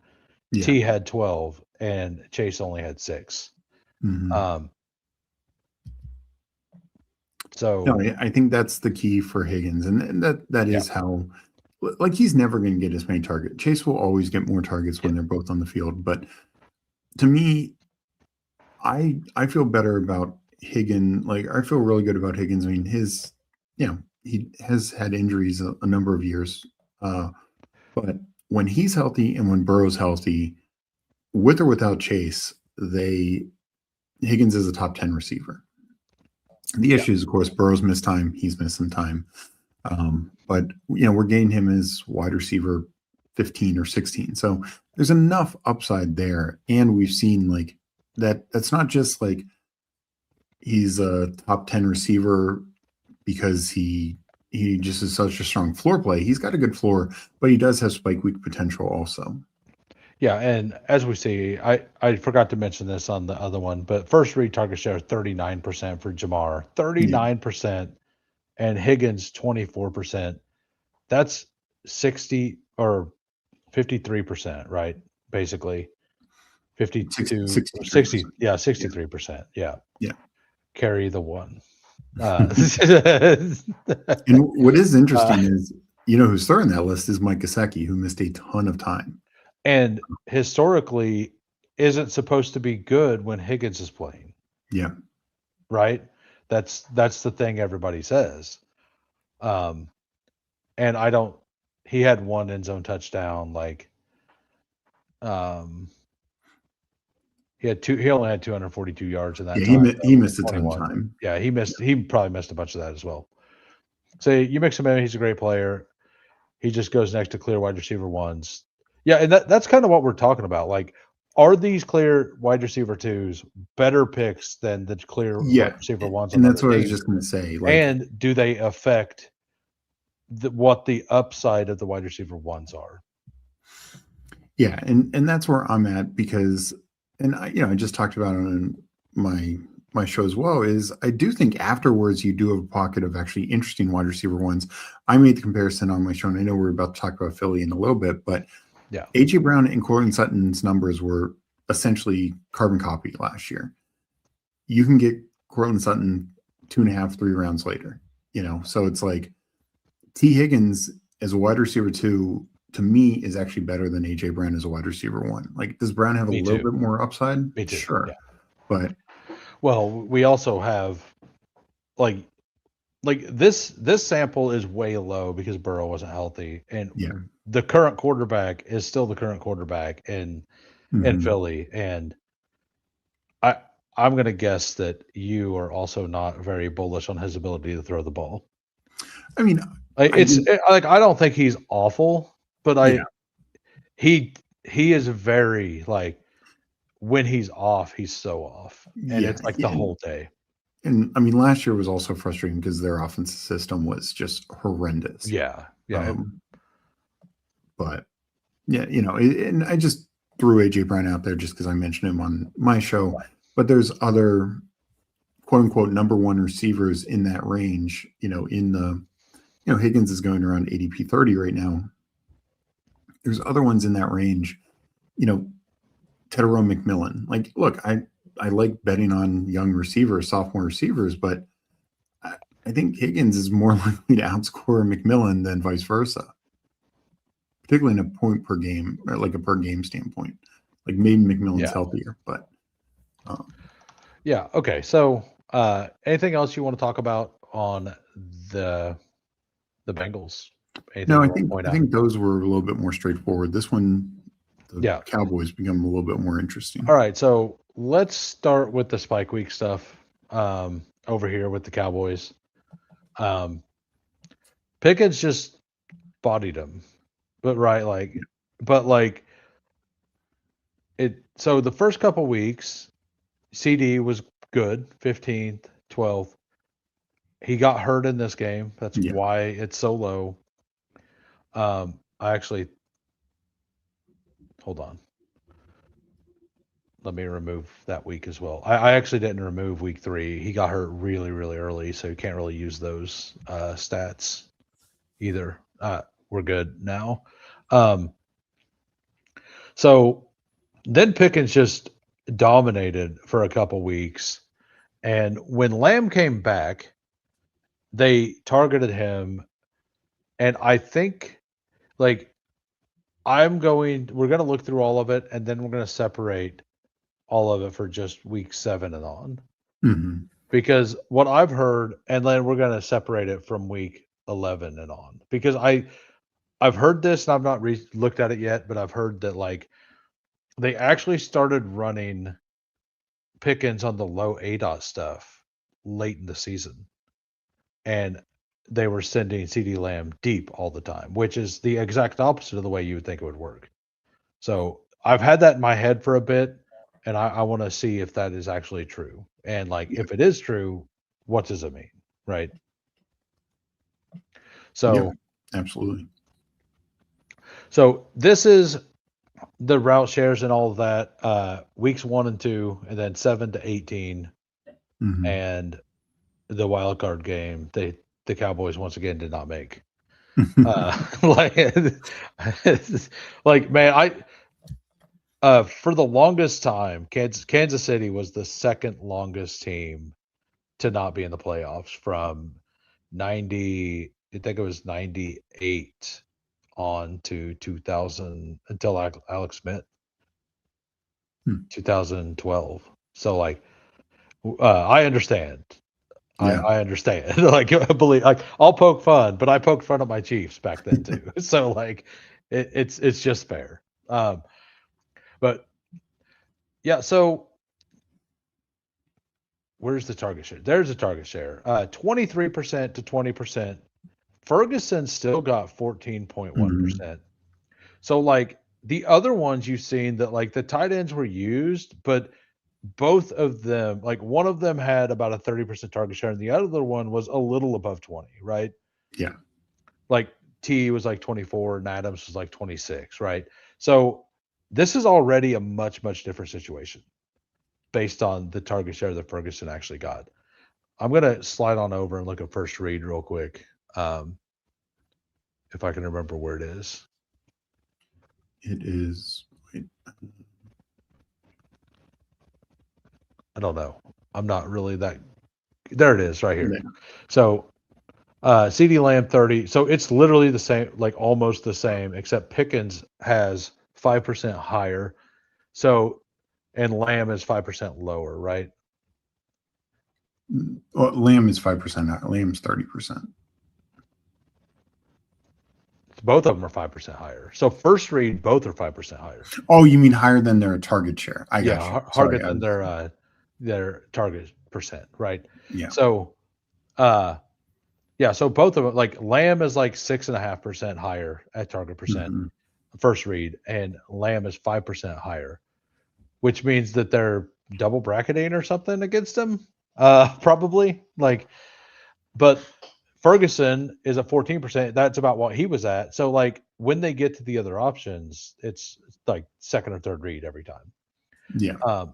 T had 12 and Chase only had 6. Mm-hmm. So no, I think that's the key for Higgins, and that is how, like, he's never going to get as many targets. Chase will always get more targets when they're both on the field, but to me, I feel better about Higgins. Like, I feel really good about Higgins. I mean, he has had injuries a number of years, but when he's healthy and when Burrow's healthy, with or without Chase, Higgins is a top 10 receiver. The issue is, of course, Burrow's missed time. He's missed some time. But, we're getting him as wide receiver 15 or 16. So there's enough upside there. And we've seen like that's not just like he's a top 10 receiver because he just is such a strong floor play. He's got a good floor, but he does have spike week potential also. Yeah, and as we see, I forgot to mention this on the other one, but first read target share 39% for Jamar, 39%, and Higgins 24%. That's 60 or 53%, right? Basically, 52, 60, yeah, 63%. Yeah. Carry the one. And what is interesting is, who's third in that list is Mike Gesicki, who missed a ton of time. And historically isn't supposed to be good when Higgins is playing. Yeah. Right? That's the thing everybody says. And he had one end zone touchdown, like he only had 242 yards in that time. He missed a ton of time. Yeah, he probably missed a bunch of that as well. So you mix him in, he's a great player. He just goes next to clear wide receiver ones. Yeah, and that's kind of what we're talking about. Like, are these clear wide receiver twos better picks than the clear wide receiver ones? And that's what I was just going to say. Like, and do they affect what the upside of the wide receiver ones are? Yeah, and that's where I'm at because, and I just talked about it on my show as well, is I do think afterwards you do have a pocket of actually interesting wide receiver ones. I made the comparison on my show, and I know we're about to talk about Philly in a little bit, but yeah, A.J. Brown and Courtland Sutton's numbers were essentially carbon copy last year. You can get Courtland Sutton 2.5, 3 rounds later, so it's like T. Higgins as a wide receiver 2, to me, is actually better than A.J. Brown as a wide receiver 1. Like, does Brown have a little bit more upside? Me too. Sure. Yeah. But well, we also have like this sample is way low because Burrow wasn't healthy, and the current quarterback is still the current quarterback in Philly, and I'm going to guess that you are also not very bullish on his ability to throw the ball. I mean, I don't think he's awful, but he is very like, when he's off, he's so off, and it's like the whole day. And I mean, last year was also frustrating because their offensive system was just horrendous. Yeah. But and I just threw A.J. Brown out there just because I mentioned him on my show. But there's other quote unquote number 1 receivers in that range, in the Higgins is going around ADP 30 right now. There's other ones in that range. Tedero McMillan. Like, look, I like betting on young receivers, sophomore receivers, but I think Higgins is more likely to outscore McMillan than vice versa, particularly in a point per game or like a per game standpoint. Like maybe McMillan's healthier, but yeah. Okay. So, anything else you want to talk about on the Bengals? Anything no, you want to I think those were a little bit more straightforward. This one, the Cowboys become a little bit more interesting. All right, so let's start with the spike week stuff over here with the Cowboys. Pickens just bodied him, but it. So the first couple weeks, CD was good, 15th, 12th. He got hurt in this game. That's why it's so low. I actually hold on. Let me remove that week as well. I actually didn't remove week 3. He got hurt really, really early, so you can't really use those stats either. We're good now. So then Pickens just dominated for a couple weeks. And when Lamb came back, they targeted him. And I think, we're going to look through all of it, and then we're going to separate all of it for just week 7 and on. Mm-hmm. Because what I've heard, and then we're going to separate it from week 11 and on. Because I've heard this, and I've not looked at it yet, but I've heard that they actually started running Pickens on the low ADOT stuff late in the season. And they were sending CD Lamb deep all the time, which is the exact opposite of the way you would think it would work. So I've had that in my head for a bit, and I want to see if that is actually true. And if it is true, what does it mean? Right. So absolutely. So this is the route shares and all of that, weeks 1 and 2, and then 7 to 18, and the wild card game. The Cowboys once again did not make. Man, for the longest time, Kansas City was the second longest team to not be in the playoffs from 90. I think it was 98 on to 2000 until Alex Smith, 2012. So I understand. I understand. I believe I'll poke fun, but I poked fun at my Chiefs back then too. So it's just fair. But yeah, so where's the target share? There's a target share. 23% to 20%. Ferguson still got 14.1%. So the other ones you've seen that the tight ends were used, but both of them, one of them had about a 30% target share and the other one was a little above 20, right? Yeah. T was 24 and Adams was 26, right? So this is already a much, much different situation based on the target share that Ferguson actually got. I'm going to slide on over and look at first read real quick. If I can remember where it is. It is. I don't know. I'm not really that. There it is right here. Yeah. So CD Lamb 30. So it's literally the same, almost the same, except Pickens has 5% higher. So, and Lamb is 5% lower, right? Well, Lamb is 5%. Lamb's 30%. Both of them are 5% higher. So first read, both are 5% higher. Oh, you mean higher than their target share? I got you. Higher than their target percent, right? Yeah. So, so both of them, Lamb is 6.5% higher at target percent first read, and Lamb is 5% higher, which means that they're double bracketing or something against him, probably. But Ferguson is at 14%. That's about what he was at. So when they get to the other options, it's second or third read every time. Yeah.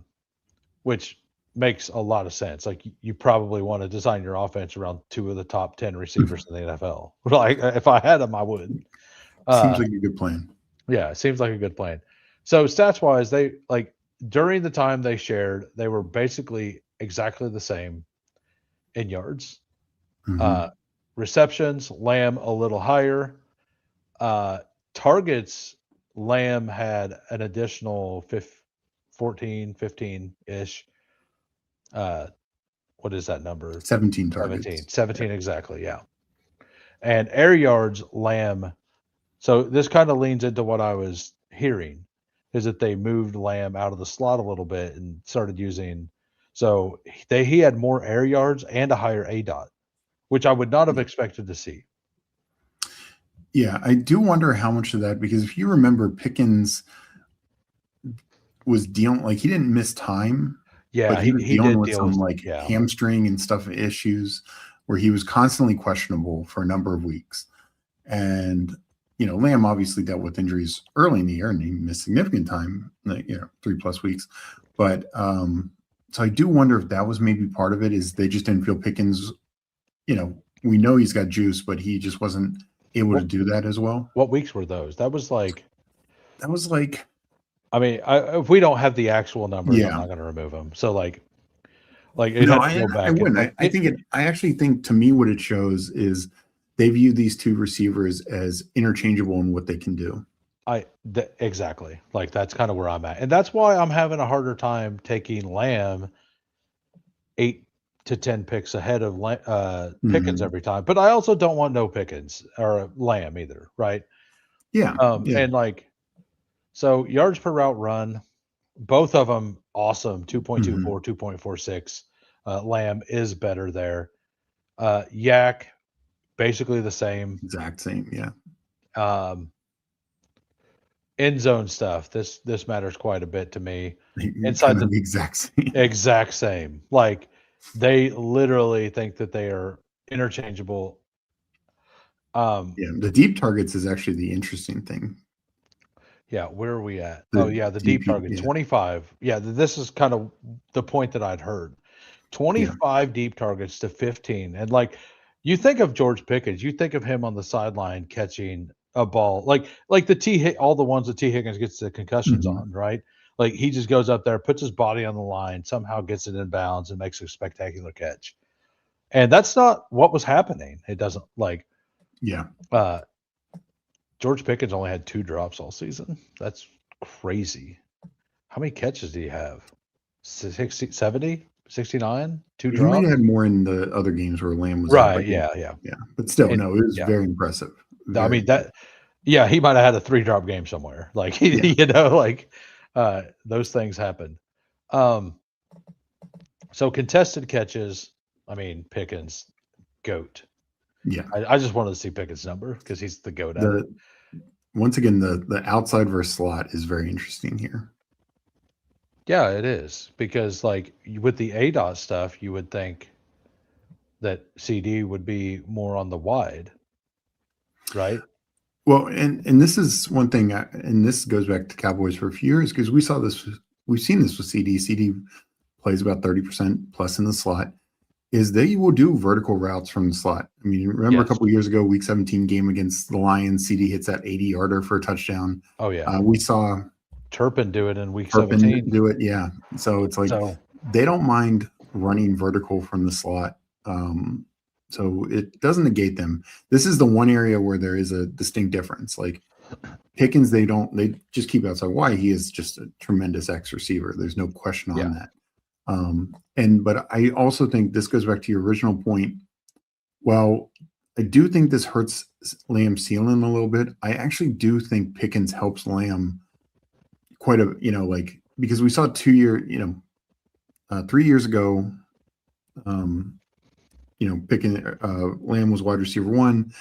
Which makes a lot of sense. Like you probably want to design your offense around 2 of the top 10 receivers in the NFL. Like if I had them, I would. Seems like a good plan. Yeah, it seems like a good plan. So stats wise, they like during the time they shared, they were basically exactly the same in yards. Mhm. Receptions, Lamb a little higher. Targets, Lamb had an additional 14, 15-ish. What is that number? 17 17. targets. 17 exactly, yeah. And air yards, Lamb. So this kind of leans into what I was hearing, is that they moved Lamb out of the slot a little bit and started using. So he had more air yards and a higher ADOT, which I would not have expected to see. Yeah, I do wonder how much of that, because if you remember, Pickens was dealing, like, he didn't miss time, Yeah, but he was he dealing did with deal some with like yeah. hamstring and stuff issues where he was constantly questionable for a number of weeks. And Lamb obviously dealt with injuries early in the year and he missed significant time, 3+ weeks. But so I do wonder if that was maybe part of it, is they just didn't feel Pickens, we know he's got juice, but he just wasn't able to do that as well. What weeks were those? That was like, I mean, if we don't have the actual numbers, I'm not going to remove them. So like no, I wouldn't. I actually think, to me, what it shows is they view these two receivers as interchangeable in what they can do. Exactly. Like that's kind of where I'm at. And that's why I'm having a harder time taking Lamb 8 to 10 picks ahead of Pickens every time. But I also don't want no Pickens or Lamb either, right? Yeah. And like, so yards per route run, both of them awesome, 2.24, 2.46. Lamb is better there. Yak, basically the same. Exact same, yeah. End zone stuff. This matters quite a bit to me. Inside the exact same. Like they literally think that they are interchangeable. The deep targets is actually the interesting thing. Yeah, where are we at? The deep target, 25. Yeah, this is kind of the point that I'd heard. 25 deep targets to 15. And like you think of George Pickens, you think of him on the sideline catching a ball, like all the ones that T. Higgins gets the concussions on, right? Like he just goes up there, puts his body on the line, somehow gets it in bounds and makes a spectacular catch. And that's not what was happening. It doesn't George Pickens only had 2 drops all season. That's crazy. How many catches do you have? 60, 70, 69, 2 drops? He might have had more in the other games where Lamb was right. Yeah. But still, no, it was very impressive. I mean he might have had a 3-drop game somewhere. Like those things happen. So contested catches, I mean, Pickens, GOAT. Yeah. I just wanted to see Pickett's number because he's the GOAT. Once again, the outside versus slot is very interesting here. Yeah, it is, because like with the ADOT stuff, you would think that CD would be more on the wide, right? Well, and this is one thing, and this goes back to Cowboys for a few years, because we've seen this with CD. CD plays about 30% plus in the slot. Is they will do vertical routes from the slot. I mean, remember a couple of years ago, Week 17 game against the Lions, CD hits that 80-yarder for a touchdown. Oh yeah, we saw Turpin do it in Week 17. Do it, yeah. So it's like they don't mind running vertical from the slot. So it doesn't negate them. This is the one area where there is a distinct difference. Like Pickens, they just keep outside. Why? He is just a tremendous X receiver. There's no question on that. But I also think this goes back to your original point. Well, I do think this hurts Lamb's ceiling a little bit. I actually do think Pickens helps Lamb quite a, because we saw 3 years ago, Pickens, Lamb was wide receiver 1.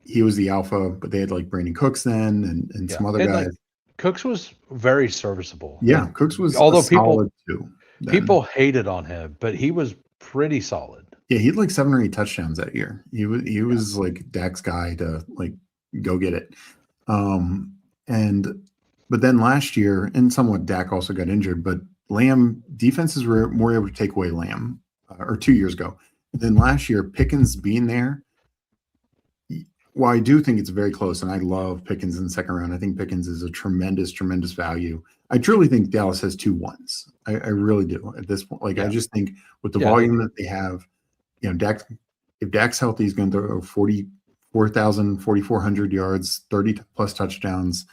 He was the alpha, but they had like Brandon Cooks then and some other guys. Cooks was very serviceable. Yeah, Cooks was solid too. People hated on him, but he was pretty solid. Yeah, he had like 7 or 8 touchdowns that year. He was like Dak's guy to like go get it. But then last year, and somewhat Dak also got injured, but Lamb defenses were more able to take away Lamb, or 2 years ago. And then last year, Pickens being there, well, I do think it's very close, and I love Pickens in the second round. I think Pickens is a tremendous, tremendous value. I truly think Dallas has 2 ones. I really do at this point. Like, I just think with the volume that they have, if Dak's healthy, he's going to throw 4,400 yards, 30 plus touchdowns.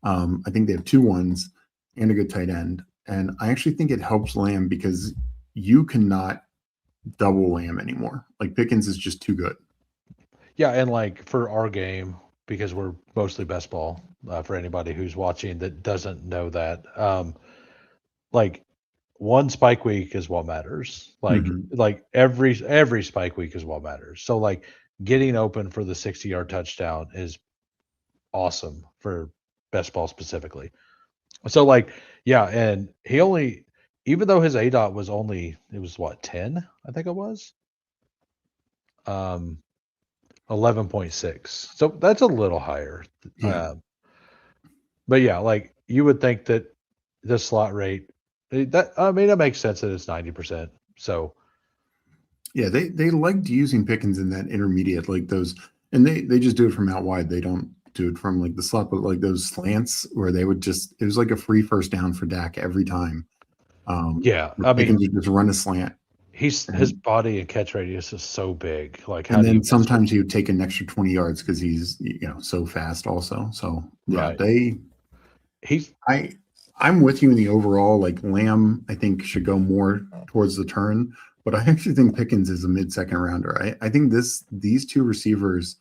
I think they have 2 ones and a good tight end. And I actually think it helps Lamb because you cannot double Lamb anymore. Like, Pickens is just too good. Yeah, and like for our game, because we're mostly best ball, for anybody who's watching that doesn't know that, like one spike week is what matters. Like every spike week is what matters. So like getting open for the 60-yard touchdown is awesome for best ball specifically. So like, yeah, and he only, even though his ADOT was only, it was what, 10, I think it was. 11.6. So that's a little higher. Yeah. But yeah, like you would think that the slot rate, that makes sense that it's 90%. So yeah, they liked using Pickens in that intermediate, like those, and they just do it from out wide. They don't do it from like the slot, but like those slants where they would just, it was like a free first down for Dak every time. Yeah, Pickens would just run a slant. His body and catch radius is so big. Like, and then sometimes he would take an extra 20 yards because he's so fast also. So yeah, right. I'm with you in the overall. Like Lamb, I think should go more towards the turn, but I actually think Pickens is a mid-second rounder. I think these 2 receivers,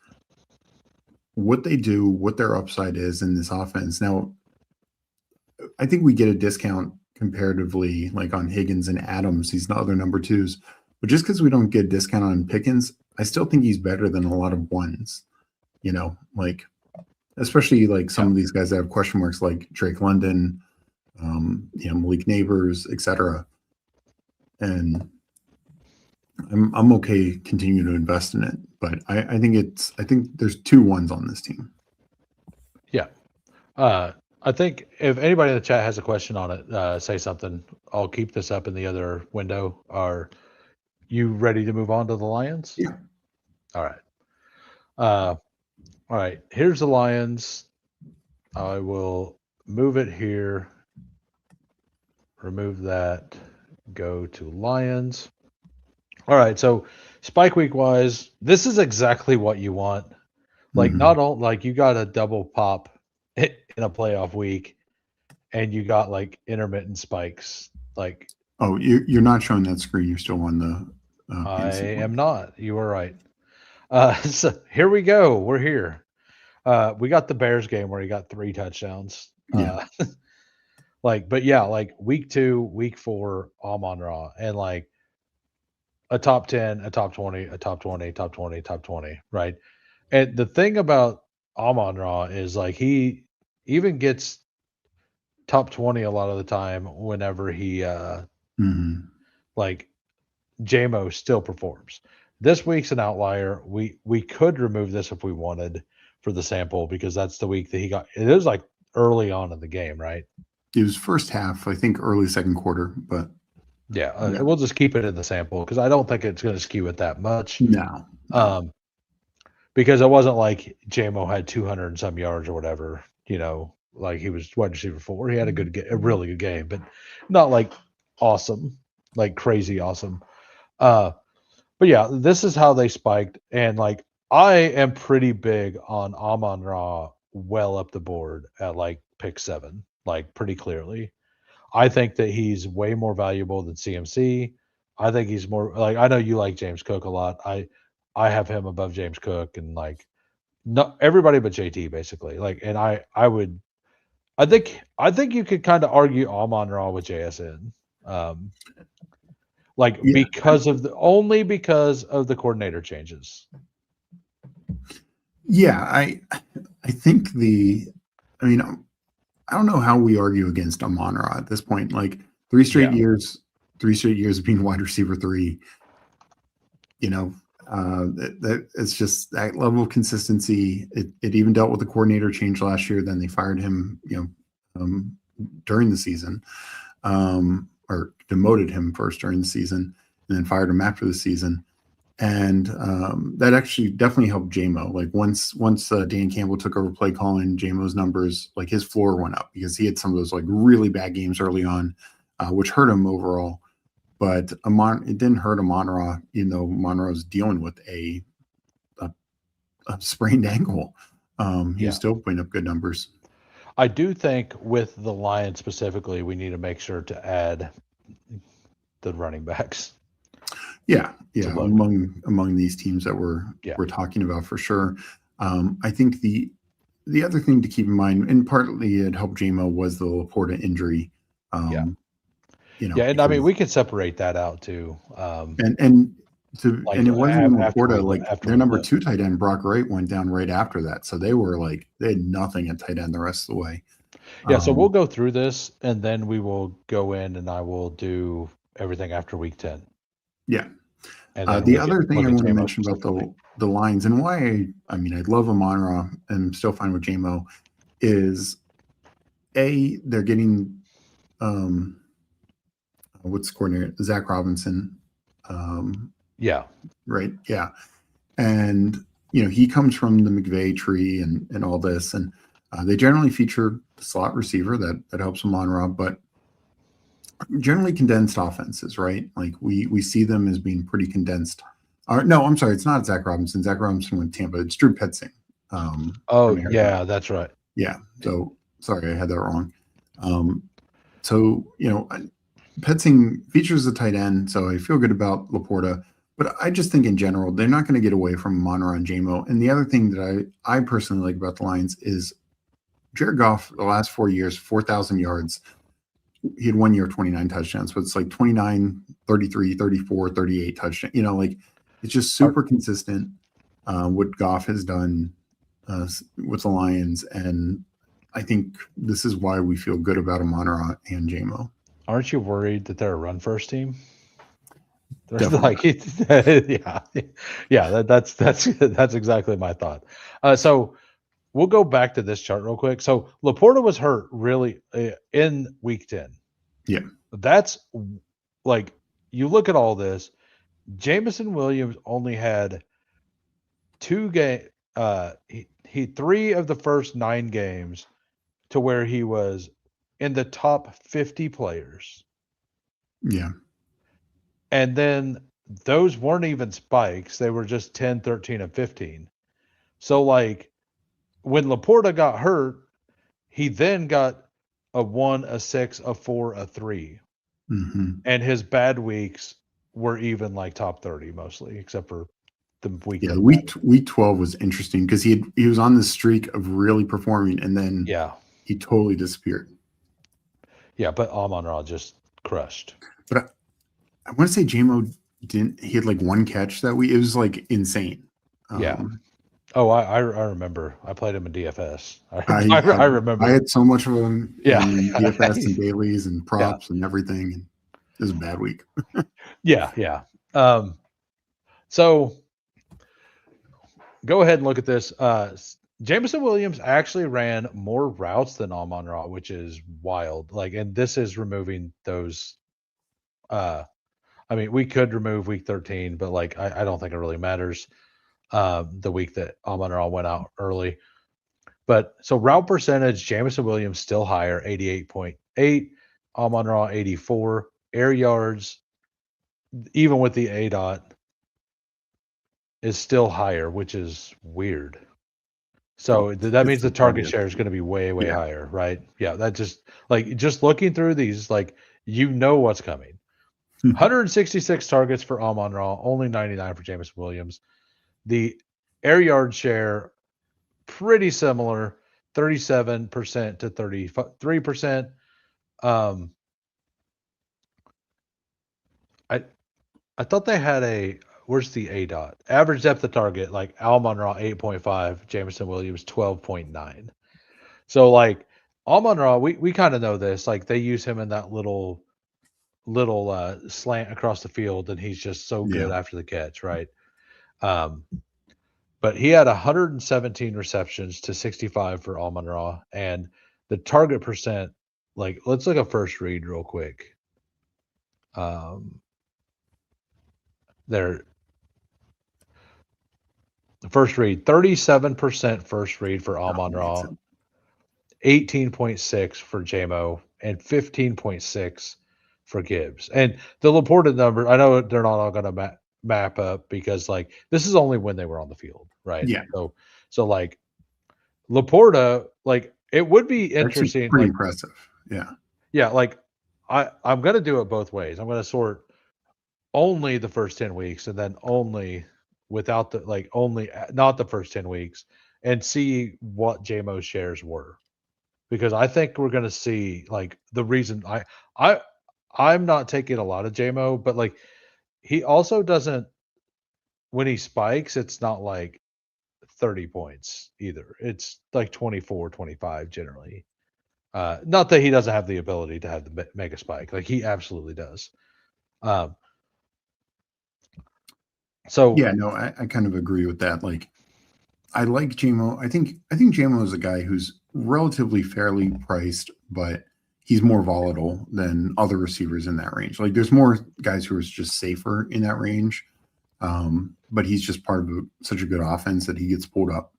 what they do, what their upside is in this offense. Now, I think we get a discount comparatively, like on Higgins and Adams, these other number 2s. But just because we don't get a discount on Pickens, I still think he's better than a lot of ones. Like especially like some of these guys that have question marks, like Drake London, Malik Neighbors, etc. And I'm okay continuing to invest in it, but I think there's 2 ones on this team. Yeah. I think if anybody in the chat has a question on it, say something. I'll keep this up in the other window. Are you ready to move on to the Lions? Yeah. All right. All right. Here's the Lions. I will move it here. Remove that. Go to Lions. All right. So spike week wise, this is exactly what you want. Like not all, like you got a double pop in a playoff week, and you got like intermittent spikes. Like, oh, you're not showing that screen. You're still on the. I am not. You were right. So here we go. We're here. We got the Bears game where he got 3 touchdowns. Yeah. But yeah, like week 2, week 4, Amon-Ra, and like a top 10, a top 20, a top 20, top 20, top 20, right? And the thing about Amon-Ra is like he even gets top 20 a lot of the time whenever he like JMO still performs. This week's an outlier. We could remove this if we wanted for the sample, because that's the week that he got. It was like early on in the game, right? It was first half, I think early second quarter, but yeah. We'll just keep it in the sample because I don't think it's going to skew it that much. No. Because it wasn't like JMO had 200 and some yards or whatever, like he was wide receiver 4. He had a really good game, but not like awesome, like crazy awesome. But yeah, this is how they spiked. And like, I am pretty big on Amon-Ra well up the board at like pick 7, like pretty clearly. I think that he's way more valuable than CMC. I think he's more like, I know you like James Cook a lot. I have him above James Cook and like not everybody but JT basically. Like, and I think you could kind of argue Amon-Ra with JSN. Because of the coordinator changes. Yeah, I think I don't know how we argue against Amon-Ra at this point. Like 3 straight years of being wide receiver 3. That it's just that level of consistency. It even dealt with the coordinator change last year. Then they fired him, during the season. or demoted him first during the season and then fired him after the season. And that actually definitely helped JMO. Like once Dan Campbell took over play calling, JMO's numbers, like his floor went up because he had some of those like really bad games early on, which hurt him overall. But it didn't hurt Amon-Ra, even though Amon-Ra's dealing with a sprained ankle. He was still putting up good numbers. I do think with the Lions specifically, we need to make sure to add the running backs. Yeah. Among these teams that we're talking about for sure. I think the other thing to keep in mind, and partly it helped JMO, was the Laporta injury. And I mean we can separate that out too. And it wasn't even Laporta. Like their number 2 tight end Brock Wright went down right after that, so they had nothing at tight end the rest of the way. So we'll go through this and then we will go in and I will do everything after week 10. Yeah. And the other thing I want to mention about the Lions and why I love Amon-Ra and I'm still fine with JMO is they're getting what's the coordinator? Zach Robinson. Right. Yeah. And he comes from the McVay tree and all this, and they generally feature the slot receiver that helps Amon-Ra, but generally condensed offenses, right? Like we see them as being pretty condensed. No, I'm sorry, it's not Zach Robinson. Zach Robinson went Tampa. It's Drew Petzing. That's right. Yeah. So sorry, I had that wrong. Petzing features a tight end, so I feel good about Laporta. But I just think in general, they're not going to get away from Amon-Ra and JMO. And the other thing that I personally like about the Lions is Jared Goff, the last 4 years, 4,000 yards. He had 1 year, 29 touchdowns. So it's like 29, 33, 34, 38 touchdowns. It's just super consistent what Goff has done with the Lions. And I think this is why we feel good about Amon-Ra and JMO. Aren't you worried that they're a run-first team? That's exactly my thought. So we'll go back to this chart real quick. So Laporta was hurt really in week 10. Yeah. That's like, you look at all this, Jameson Williams only had 2 games. He 3 of the first 9 games to where he was in the top 50 players. Yeah. And then those weren't even spikes. They were just 10, 13, and 15. So, like, when Laporta got hurt, he then got a 1, a 6, a 4, a 3. Mm-hmm. And his bad weeks were even like top 30 mostly, except for the week. Yeah, week 12 was interesting because he was on this streak of really performing, and then he totally disappeared. Yeah, but Amon-Ra just crushed. But I want to say JMO he had like 1 catch that week. It was like insane. I remember. I played him in DFS. I remember. I had so much of him in DFS and dailies and props and everything. And it was a bad week. Yeah. So go ahead and look at this. Jameson Williams actually ran more routes than Amon-Ra, which is wild. Like, and this is removing those. We could remove week 13, but like I don't think it really matters. The week that Amon-Ra went out early. But so route percentage, Jameson Williams still higher, 88.8, Amon-Ra 84, air yards, even with the ADOT, is still higher, which is weird. So that means the target share is going to be way higher, right? Yeah, that just looking through these, like, what's coming. 166 targets for Amon-Ra, only 99 for Jameson Williams. The air yard share, pretty similar, 37% to 33%. I thought they had where's the ADOT? Average depth of target, like Amon-Ra 8.5, Jameson Williams 12.9. So like Amon-Ra, we kind of know this. Like they use him in that little slant across the field, and he's just so good after the catch, right? But he had 117 receptions to 65 for Amon-Ra, and the target percent, like, let's look at first read real quick. Their first read, 37% first read for Amon-Ra, 18.6 for JMO, and 15.6 for Gibbs. And the Laporta number, I know they're not all going to map up because like this is only when they were on the field, right? Yeah. So like Laporta, like it would be interesting. Actually pretty like, impressive. Yeah. Yeah, like I'm going to do it both ways. I'm going to sort only the first 10 weeks and then only without the like only not the first 10 weeks and see what JMO's shares were. Because I think we're going to see like the reason I'm not taking a lot of JMO, but like he also doesn't when he spikes, it's not like 30 points either. It's like 24, 25 generally. Not that he doesn't have the ability to have the mega spike. Like he absolutely does. So yeah, no, I kind of agree with that. Like I like JMO. I think JMO is a guy who's relatively fairly priced, but he's more volatile than other receivers in that range. Like there's more guys who are just safer in that range. But he's just part of such a good offense that he gets pulled up.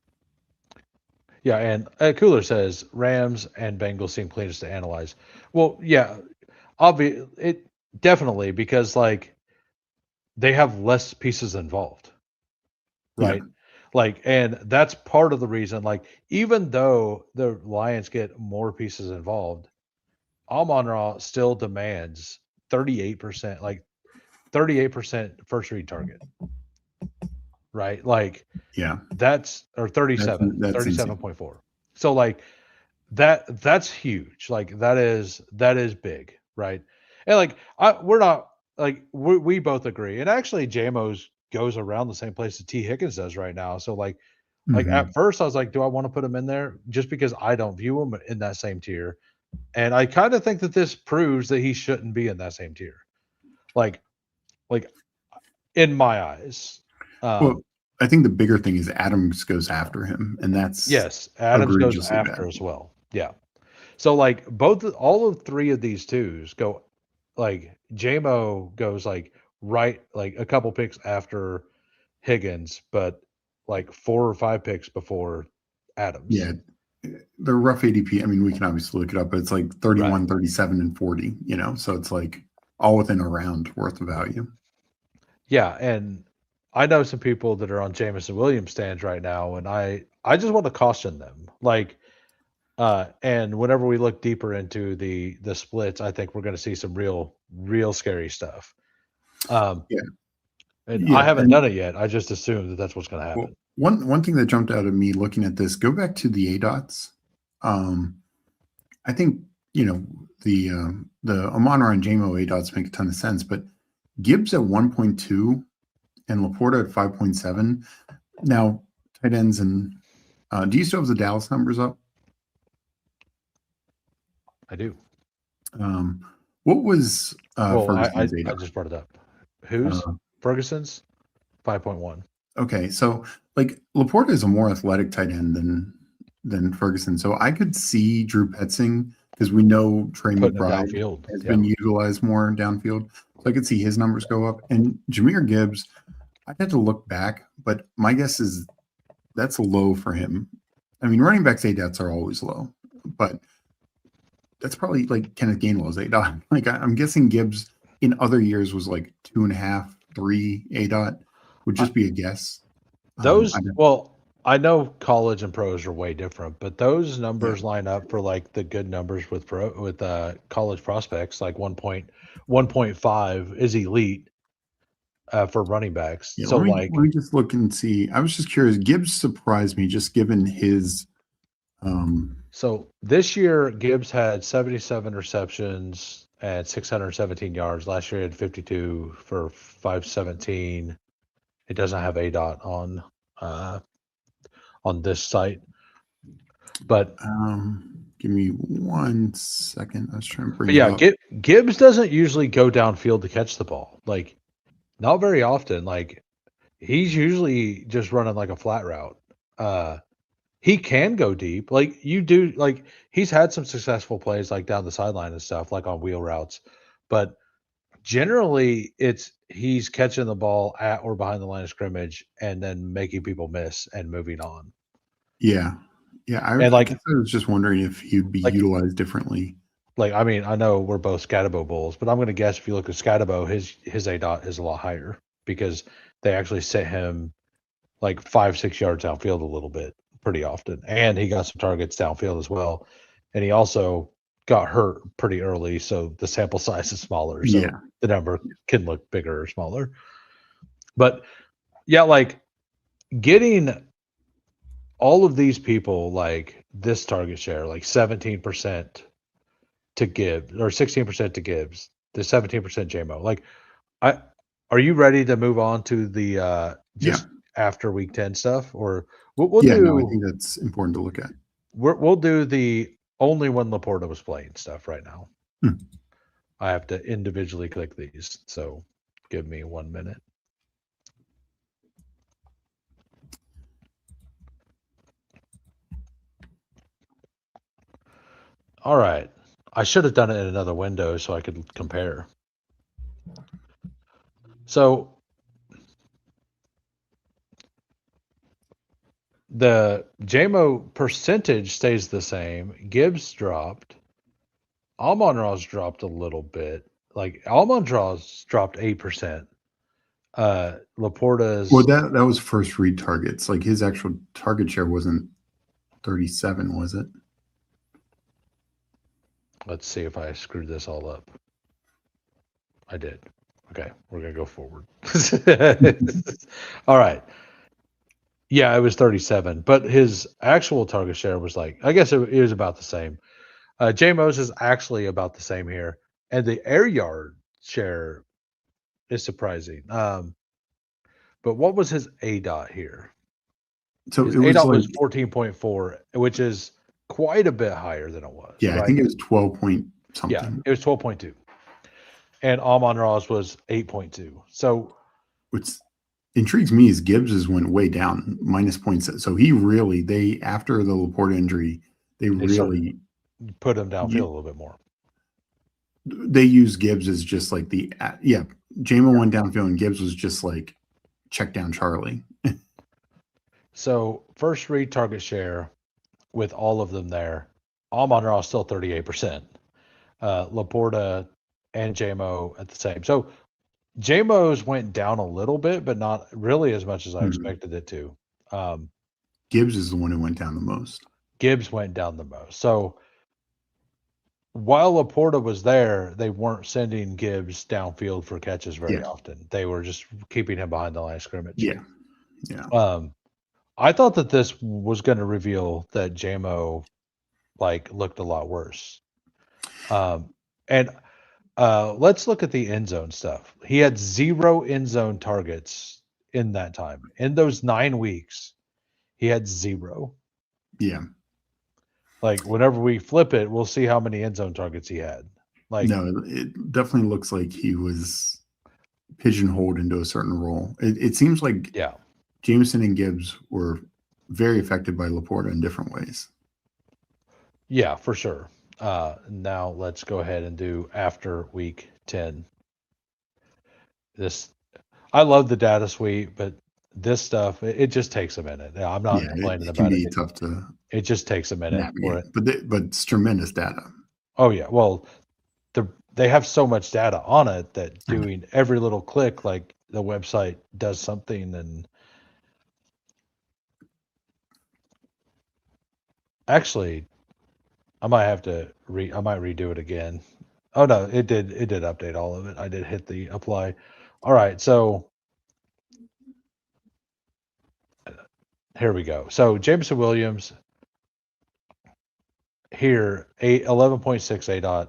Yeah, and Cooler says Rams and Bengals seem cleanest to analyze. Well, yeah, it definitely because like they have less pieces involved, right? Yeah. Like, and that's part of the reason. Like, even though the Lions get more pieces involved, Amon-Ra still demands 38%, like 38% first read target, right? Like, yeah, that's or 37, that's 37.4. So like that's huge. Like that is big, right? And like we're not like we both agree. And actually JMO's goes around the same place that T Higgins does right now. So like at first I was like, do I want to put him in there just because I don't view him in that same tier? And I kind of think that this proves that he shouldn't be in that same tier. Like in my eyes. Well, I think the bigger thing is Adams goes after him, and that's yes, Adams goes egregiously after bad. as well. Yeah. So like all of three of these twos go like JMO goes like right like a couple picks after Higgins, but like 4 or 5 picks before Adams. Yeah. The rough ADP, I mean, we can obviously look it up, but it's like 31, 37, and 40, you know, so it's like all within a round worth of value. Yeah, and I know some people that are on Jameson Williams stands right now, and I just want to caution them. Like and whenever we look deeper into the splits, I think we're going to see some real scary stuff. Yeah. And Yeah, I haven't done it yet. I just assume that that's what's going to happen. Well, one thing that jumped out at me looking at this, go back to the ADOTs. I think, you know, the Amon-Ra and JMO ADOTs make a ton of sense, but Gibbs at 1.2 and Laporta at 5.7. Now, tight ends and do you still have the Dallas numbers up? I do. What was I just brought it up. Who's Ferguson's 5.1. Okay, so like Laporta is a more athletic tight end than Ferguson, so I could see Drew Petzing because we know Trey McBride has been utilized more downfield, so I could see his numbers go up. And Jahmyr Gibbs, I'd have to look back, but my guess is that's low for him. I mean, running backs ADOTs are always low, but that's probably like Kenneth Gainwell's ADOT. Like I'm guessing Gibbs in other years was like 2.5, 3 ADOT. Would just be a guess. Those I know college and pros are way different, but those numbers line up for like the good numbers with college prospects. Like 1.5 is elite for running backs. Yeah, so let me just look and see. I was just curious. Gibbs surprised me just given his. So this year Gibbs had 77 receptions and 617 yards. Last year he had 52 for 517. It doesn't have ADOT on this site, but give me 1 second. I was trying to bring. Gibbs doesn't usually go downfield to catch the ball. Like, not very often. Like, he's usually just running like a flat route. He can go deep. Like you do. Like he's had some successful plays like down the sideline and stuff, like on wheel routes, but generally he's catching the ball at or behind the line of scrimmage and then making people miss and moving on. Yeah. Yeah. And I guess I was just wondering if he'd be utilized differently. I mean, I know we're both Scatabo bulls, but I'm going to guess if you look at Scatabo, his ADOT is a lot higher because they actually set him like 5-6 yards downfield a little bit pretty often. And he got some targets downfield as well. And he also got hurt pretty early. So the sample size is smaller. So the number can look bigger or smaller. But yeah, like getting all of these people, like this target share, like 17% to Gibbs or 16% to Gibbs, the 17% JMO. Like, are you ready to move on to the just after week 10 stuff, or we'll do? No, I think that's important to look at. We'll do the only when Laporta was playing stuff right now. I have to individually click these, so give me 1 minute. All right. I should have done it in another window so I could compare. So the JMO percentage stays the same. Gibbs dropped. Amon-Ra's dropped a little bit. Like Amon-Ra's dropped 8%. Laporta's. Well, that was first read targets. Like his actual target share wasn't 37, was it? Let's see if I screwed this all up. I did. Okay, we're going to go forward. All right. Yeah, it was 37, but his actual target share was like, I guess it was about the same. JMO's is actually about the same here. And the air yard share is surprising. But what was his ADOT here? So his it was ADOT like, was 14.4, which is quite a bit higher than it was. Yeah, right? I think it was 12 point something. Yeah, it was 12.2. And Amon-Ra's was 8.2. So what's intrigues me is Gibbs's went way down, minus points. So he really, after the Laporta injury, they really put him downfield a little bit more. They use Gibbs as just like JMO went downfield and Gibbs was just like check down Charlie. So first read target share with all of them there, Amon-Ra is still 38%. Laporta and JMO at the same. So JMO's went down a little bit, but not really as much as I expected it to. Gibbs is the one who went down the most. Gibbs went down the most. So while Laporta was there, they weren't sending Gibbs downfield for catches very often. They were just keeping him behind the line of scrimmage. Yeah. I thought that this was going to reveal that JMO looked a lot worse. And let's look at the end zone stuff. He had 0 end zone targets in that time. In those 9 weeks, he had 0. Yeah. Whenever we flip it, we'll see how many end zone targets he had. No, it definitely looks like he was pigeonholed into a certain role. It seems like Jameson and Gibbs were very affected by Laporta in different ways. Yeah, for sure. Now let's go ahead and do after week 10. I love the data suite, but this stuff, it just takes a minute. I'm not complaining about it. Tough to it just takes a minute for it. But it's tremendous data. Oh yeah. Well, they have so much data on it that doing every little click, like the website does something. And actually, I might have to redo it again. Oh no, it did update all of it. I did hit the apply. All right, so here we go. So Jameson Williams here, 11.6 ADOT.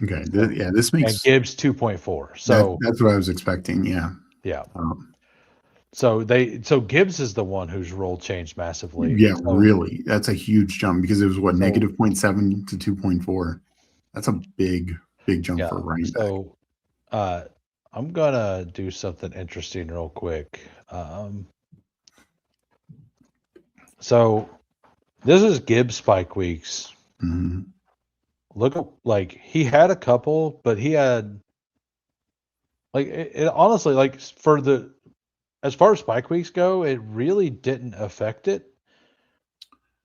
Okay, this makes, and Gibbs 2.4. So that's what I was expecting. Yeah. So Gibbs is the one whose role changed massively. Yeah, really, that's a huge jump because it was negative 0.7 to 2.4. That's a big jump for a running back. So I'm gonna do something interesting real quick. So this is Gibbs spike weeks. Mm-hmm. Look, he had a couple, but he had Like it honestly, like for as far as spike weeks go, it really didn't affect it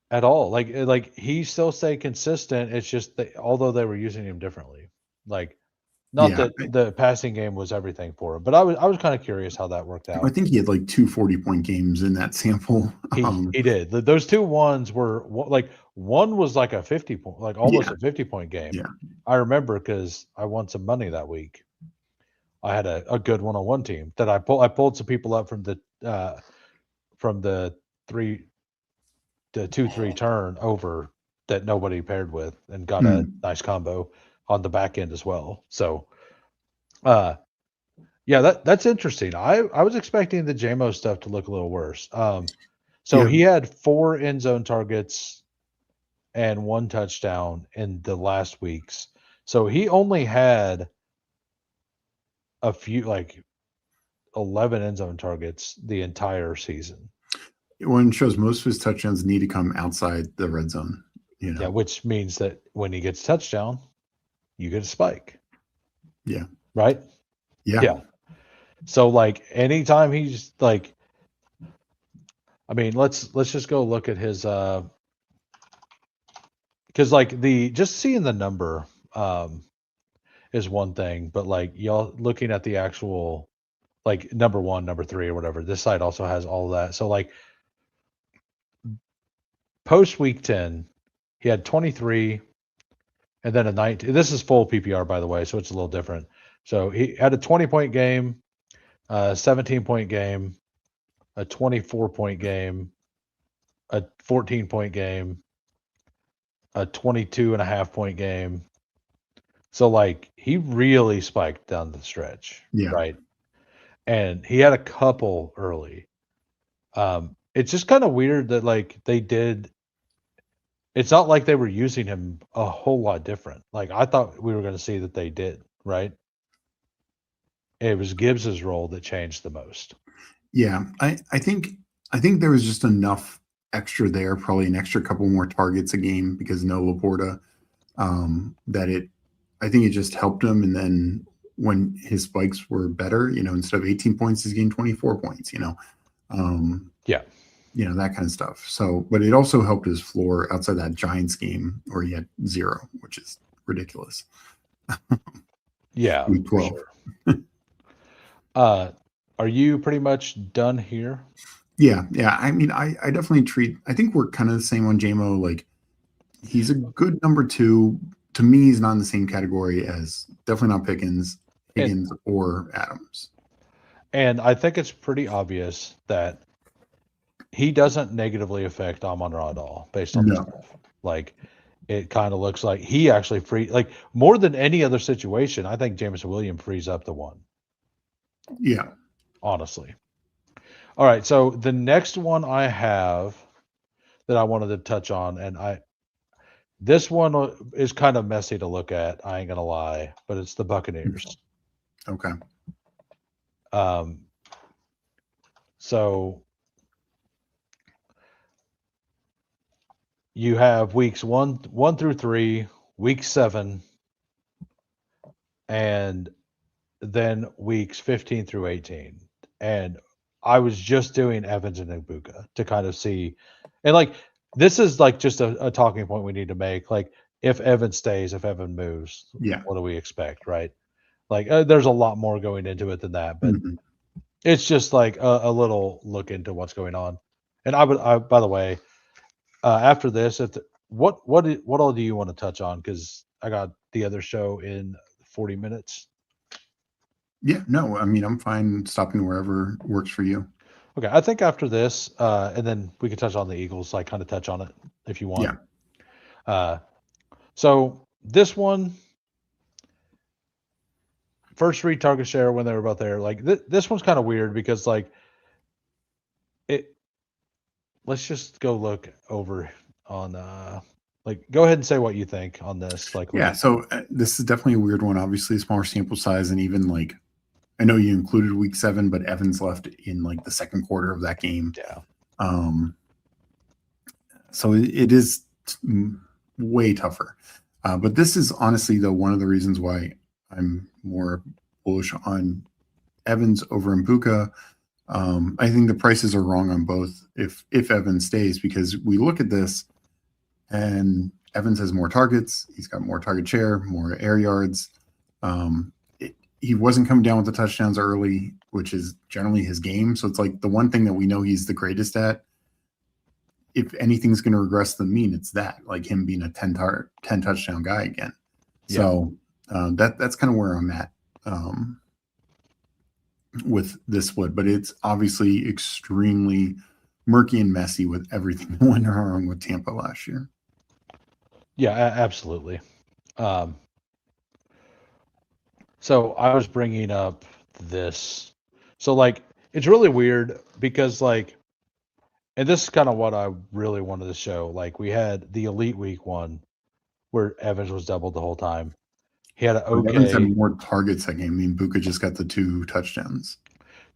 at all. Like he still stayed consistent. It's just that although they were using him differently, like not Yeah, that the passing game was everything for him, but I was kind of curious how that worked I out. think he had like 2 40-point games in that sample. He did. Those 2 ones were like one was like a 50 point, like almost Yeah, a 50-point game. yeah. I remember because I won some money that week. I had a good one-on-one team that I pulled some people up from the 3 the 2-3 turn over that nobody paired with and got a Hmm. nice combo on the back end as well. So uh yeah, that's interesting. I was expecting the JMO stuff to look a little worse. So Yeah. he had 4 end zone targets and 1 touchdown in the last weeks. So he only had a few like 11 end zone targets the entire season. One shows most of his touchdowns need to come outside the red zone, you Yeah, know? which means that when he gets touchdown, you get a spike, Yeah. right? Yeah. Yeah. So like anytime he's like, I mean, let's just go look at his because like the just seeing the number is one thing, but like y'all looking at the actual like number 1, number 3 or whatever, this site also has all of that. So like post week 10, he had 23 and then a 19. This is full PPR by the way, so it's a little different. So he had a 20-point game, 17-point game, a 24-point game, a 14-point game, a 22.5-point game. So like he really spiked down the stretch, Yeah. right? And he had a couple early. It's just kind of weird that like they did. It's not like they were using him a whole lot different. Like I thought we were going to see that they did, right? It was Gibbs's role that changed the most. Yeah. I think there was just enough extra there, probably an extra couple more targets a game because no Laporta, that I think it just helped him. And then when his spikes were better, instead of 18 points, he's getting 24 points, um, Yeah, that kind of stuff. So, but it also helped his floor outside that Giants game where he had 0, which is ridiculous. yeah, Week for 12. sure. Are you pretty much done here? Yeah, yeah. I mean, I definitely I think we're kind of the same on JMO. Like, he's a good number 2. To me, he's not in the same category as definitely not And Higgins or Adams. and I think it's pretty obvious that he doesn't negatively affect Amon Ra at all based on the No. stuff. Like it kind of looks like he actually like more than any other situation. I think Jameson Williams frees up the one, Yeah. honestly. All right, so the next one I have that I wanted to touch on, and this one is kind of messy to look at. I ain't gonna lie, but it's the Buccaneers. Okay. Um, so you have weeks 1 through 3, week 7, and then weeks 15 through 18. And I was just doing Evans and Ibuka to kind of see, and like this is like just a talking point we need to make. Like if Evan stays, if Evan moves, Yeah. what do we expect, right? Like there's a lot more going into it than that, but Mhm. it's just like a little look into what's going on. And by the way, after this, what all do you want to touch on? Because I got the other show in 40 minutes. Yeah. No, I mean, I'm fine stopping wherever works for you. Okay, I think after this, and then we can touch on the Eagles. Like kind of touch on it if you want. Yeah. Uh, so this one, first read target share when they were both there. Like this one's kind of weird because like it. Let's just go look over on like go ahead and say what you think on this. Like Yeah. So this is definitely a weird one. Obviously, a smaller sample size, and even like I know you included week 7, but Evans left in like the second quarter of that game. yeah. So it is way tougher. But this is honestly, though, one of the reasons why I'm more bullish on Evans over Mbuka. I think the prices are wrong on both if Evans stays, because we look at this and Evans has more targets. He's got more target share, more air yards. He wasn't coming down with the touchdowns early, which is generally his game. So it's like the one thing that we know he's the greatest at. If anything's going to regress the mean, it's that, like him being a 10 touchdown guy again. Yeah. So that's kind of where I'm at with this split, but it's obviously extremely murky and messy with everything that went wrong with Tampa last year. Yeah, absolutely. So I was bringing up this. So like, it's really weird because like, and this is kind of what I really wanted to show. Like we had the Elite Week one where Evans was doubled the whole time. He had an okay. Evans had more targets that game. I mean, Mbuka just got the 2 touchdowns.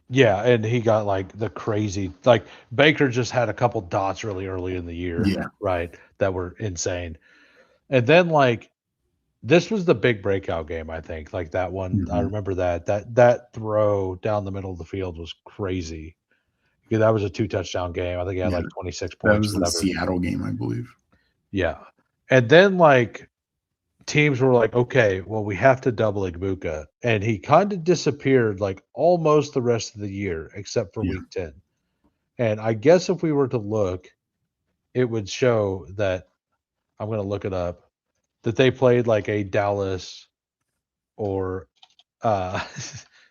Yeah, and he got like the crazy, like Baker just had a couple dots really early in the year. Yeah. Right. That were insane. And then like, this was the big breakout game, I think. Like that one, Mm-hmm. I remember that throw down the middle of the field was crazy. Yeah, that was a 2 touchdown game. I think he had like 26 points. That was the Seattle game, I believe. Yeah. And then like teams were like, okay, well, we have to double Mbuka. And he kind of disappeared like almost the rest of the year, except for week 10. And I guess if we were to look, it would show that, I'm going to look it up, that they played like a Dallas or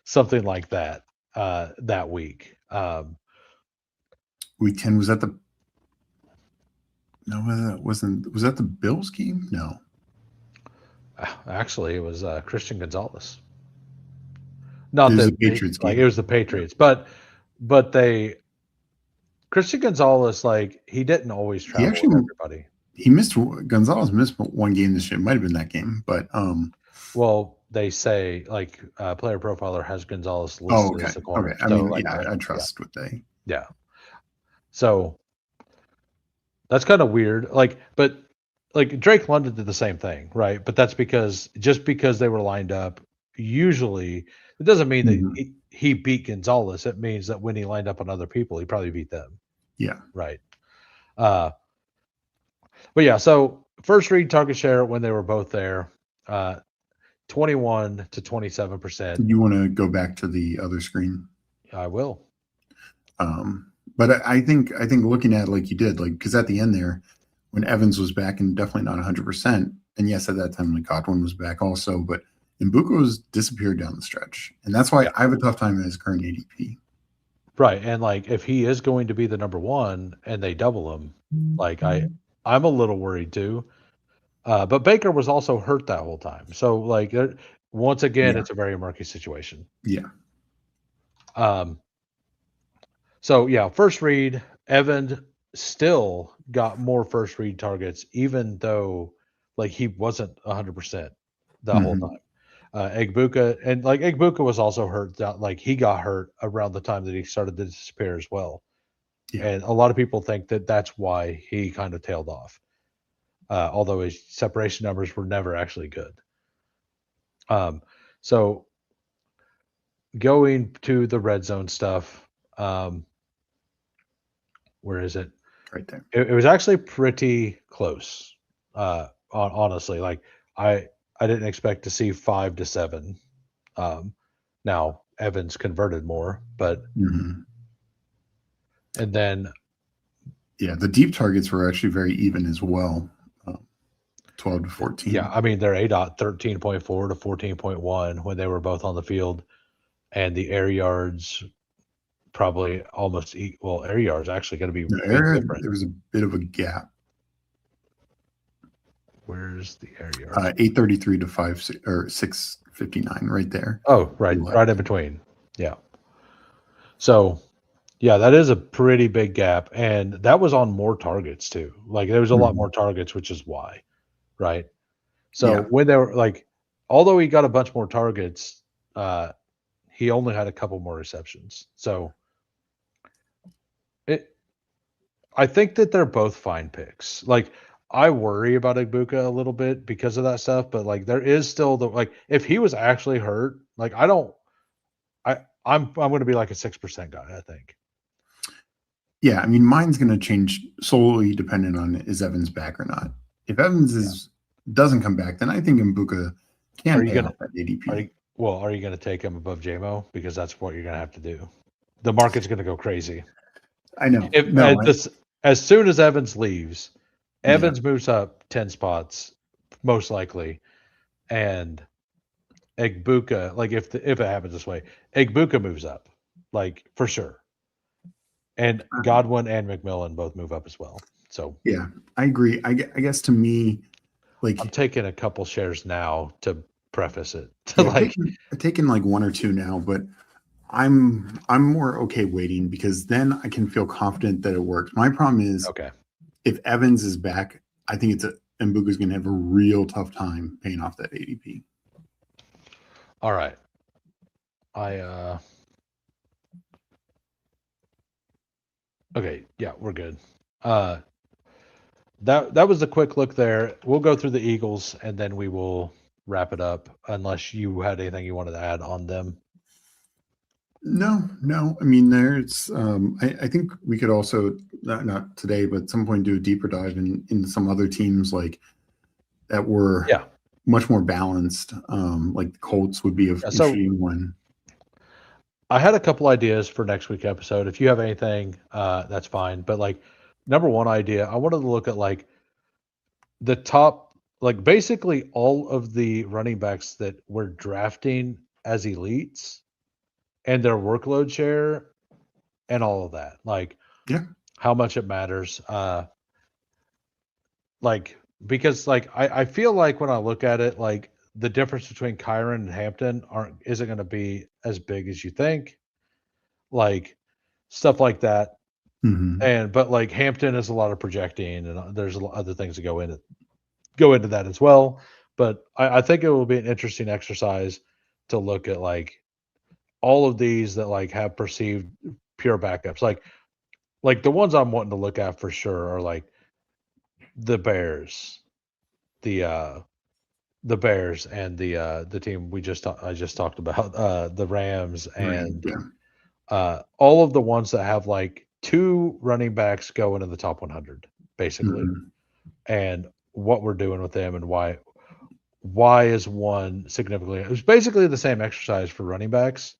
something like that that week. Week 10, was that the was that the Bills game? No. Actually, it was Christian Gonzalez. Not the Patriots game. Like it was the Patriots, but Christian Gonzalez, like he didn't always travel with everybody. Gonzalez missed one game this year. It might have been that game, but well, they say like Player Profiler has Gonzalez listed as the corner. Okay. I mean, like, I trust what they. Yeah. So that's kind of weird. Like, but like Drake London did the same thing, right? But that's because they were lined up. Usually, it doesn't mean that he beat Gonzalez. It means that when he lined up on other people, he probably beat them. Yeah. Right. But yeah, so first read target share when they were both there, 21 to 27%. You want to go back to the other screen? I will. But I think looking at it like you did, like, because at the end there, when Evans was back and definitely not 100%, and yes, at that time, like Godwin was back also, but Mbuka was disappeared down the stretch. And that's why I have a tough time at his current ADP. Right. And like, if he is going to be the number one and they double him, like I'm a little worried too. But Baker was also hurt that whole time. So like, once again, it's a very murky situation. Yeah. So yeah, first read, Evans still got more first read targets, even though like he wasn't 100% the whole time. Mbuka, and like Mbuka was also hurt. Like he got hurt around the time that he started to disappear as well. Yeah. And a lot of people think that that's why he kind of tailed off. Although his separation numbers were never actually good. So going to the red zone stuff, where is it? Right there. It was actually pretty close. Honestly, like I didn't expect to see 5 to 7. Now Evans converted more, but and then the deep targets were actually very even as well. 12 to 14. Yeah, I mean they're ADOT 13.4 to 14.1 when they were both on the field, and the air yards probably almost equal. Air yards actually going to be different. There was a bit of a gap. Where's the air yard? 833 to 659, right there. Oh, right in between. Yeah. So, yeah, that is a pretty big gap, and that was on more targets too. Like there was a lot more targets, which is why, right? So when they were like, although he got a bunch more targets, he only had a couple more receptions. So I think that they're both fine picks. Like I worry about Mbuka a little bit because of that stuff, but like there is still if he was actually hurt, like I I'm going to be like a 6% guy, I think. Yeah, I mean, mine's going to change solely dependent on is Evans back or not. If Evans doesn't come back, then I think Mbuka can pay off that ADP. Are you going to take him above JMO? Because that's what you're going to have to do. The market's going to go crazy. I know. As soon as Evans leaves, Evans moves up 10 spots, most likely, and Egbuka, like if it happens this way, Egbuka moves up, like for sure. And Godwin and McMillan both move up as well. So yeah, I agree. I guess to me, like I'm taking a couple shares now to preface it. I'm taking like one or two now, but I'm more okay waiting because then I can feel confident that it works. My problem is if Evans is back, I think Mbuka's going to have a real tough time paying off that ADP. All right. Okay, yeah, we're good. That was a quick look there. We'll go through the Eagles and then we will wrap it up unless you had anything you wanted to add on them. No. I mean, there's I think we could also not today, but at some point do a deeper dive into some other teams like that were much more balanced. Like the Colts would be a interesting one. I had a couple ideas for next week's episode. If you have anything, that's fine. But like number one idea, I wanted to look at like the top, like basically all of the running backs that we're drafting as elites and their workload share and all of that. Like how much it matters. Because like I feel like when I look at it, like the difference between Kyren and Hampton isn't going to be as big as you think, like stuff like that. But like Hampton is a lot of projecting, and there's other things that go into that as well. But I think it will be an interesting exercise to look at like all of these that like have perceived pure backups, like the ones I'm wanting to look at for sure are like the Bears, the Bears and the team I just talked about, the Rams and all of the ones that have like two running backs going in the top 100 basically, and what we're doing with them and why is one significantly. It was basically the same exercise for running backs,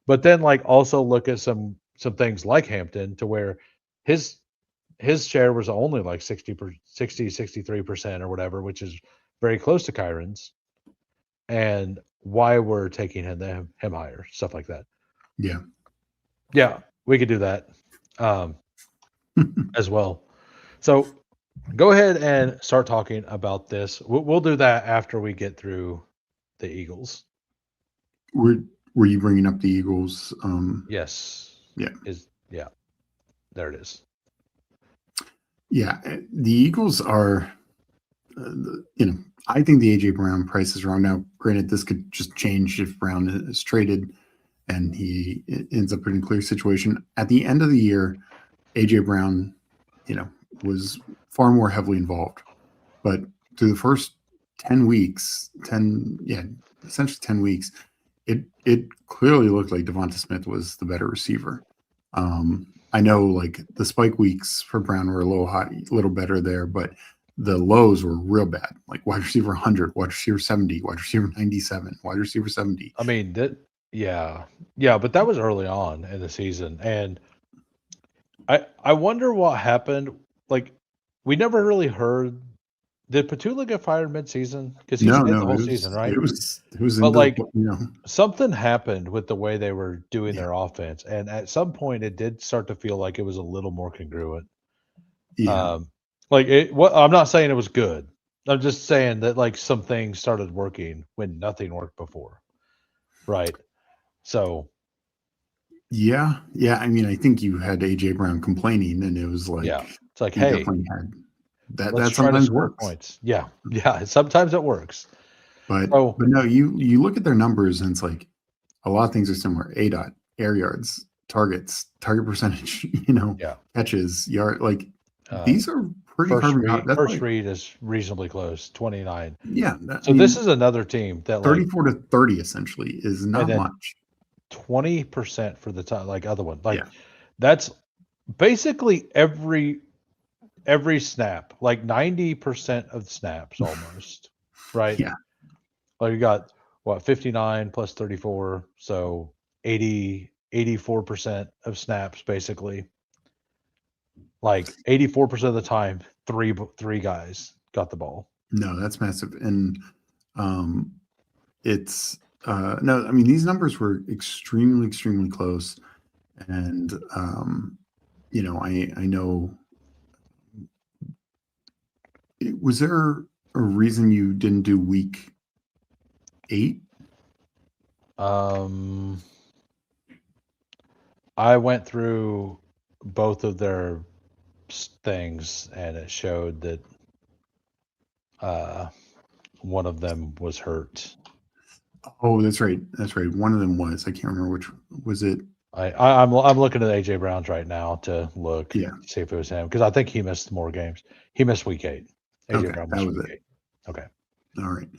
but then like also look at some things like Hampton to where his share was only like 63% or whatever, which is very close to Kyren's, and why we're taking him higher, stuff like that. Yeah, we could do that as well. So go ahead and start talking about this. We'll do that after we get through the Eagles. Were you bringing up the Eagles? Yes. There it is. Yeah, the Eagles are, I think the A.J. Brown price is wrong. Now, granted, this could just change if Brown is traded and he ends up in a clear situation. At the end of the year, A.J. Brown, was far more heavily involved. But through the first 10 weeks, essentially 10 weeks, it clearly looked like Devonta Smith was the better receiver. I know like the spike weeks for Brown were a little better there, but the lows were real bad. Like wide receiver 100, wide receiver 70, wide receiver 97, wide receiver 70. I mean but that was early on in the season, and I wonder what happened. Like we never really heard. Did Petula get fired mid-season? Because he's the whole season, right? It was. But like something happened with the way they were doing their offense, and at some point, it did start to feel like it was a little more congruent. I'm not saying it was good. I'm just saying that like some things started working when nothing worked before, right? So. Yeah. I mean, I think you had A.J. Brown complaining, and it was like, it's like, hey. That sometimes works. Points. Yeah. Sometimes it works. But no, you look at their numbers and it's like a lot of things are similar. ADOT, air yards, targets, target percentage, catches, yard. Like these are pretty first read is reasonably close, 29. Yeah. This is another team that 34 to 30 essentially is not much. 20% for the time, like other one. Like Yeah. that's basically every snap, like 90% of the snaps almost, right? Yeah. Like you got what 59 plus 34, so 84% of snaps basically. Like 84% of the time, three guys got the ball. No, that's massive. And it's no, I mean these numbers were extremely close. And I know, was there a reason you didn't do week 8? I went through both of their things and it showed that one of them was hurt. Oh, that's right. One of them was. I can't remember which was it. I'm looking at AJ Brown's right now to look, Yeah. see if it was him, because I think he missed more games. He missed week 8. AJ Okay, Brown that missed was week it. 8. Okay. All right.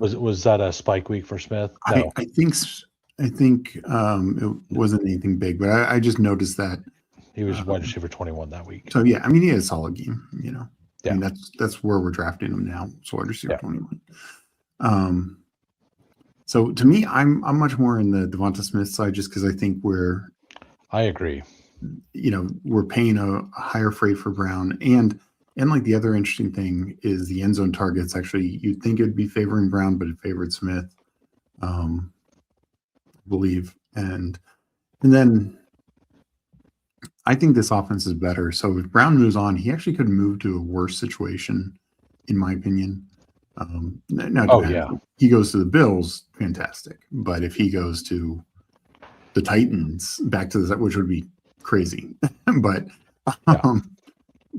Was that a spike week for Smith? No. I think it wasn't anything big, but I just noticed that He was wide receiver 21 that week. So yeah, I mean he had a solid game. Yeah. I mean that's where we're drafting him now. So wide receiver 21. So to me, I'm much more in the Devonta Smith side just because I think I agree. We're paying a higher freight for Brown, and like the other interesting thing is the end zone targets. Actually, you'd think it'd be favoring Brown, but it favored Smith, I believe, and then I think this offense is better. So if Brown moves on, he actually could move to a worse situation, in my opinion. He goes to the Bills, fantastic. But if he goes to the Titans, back to which would be crazy. but I don't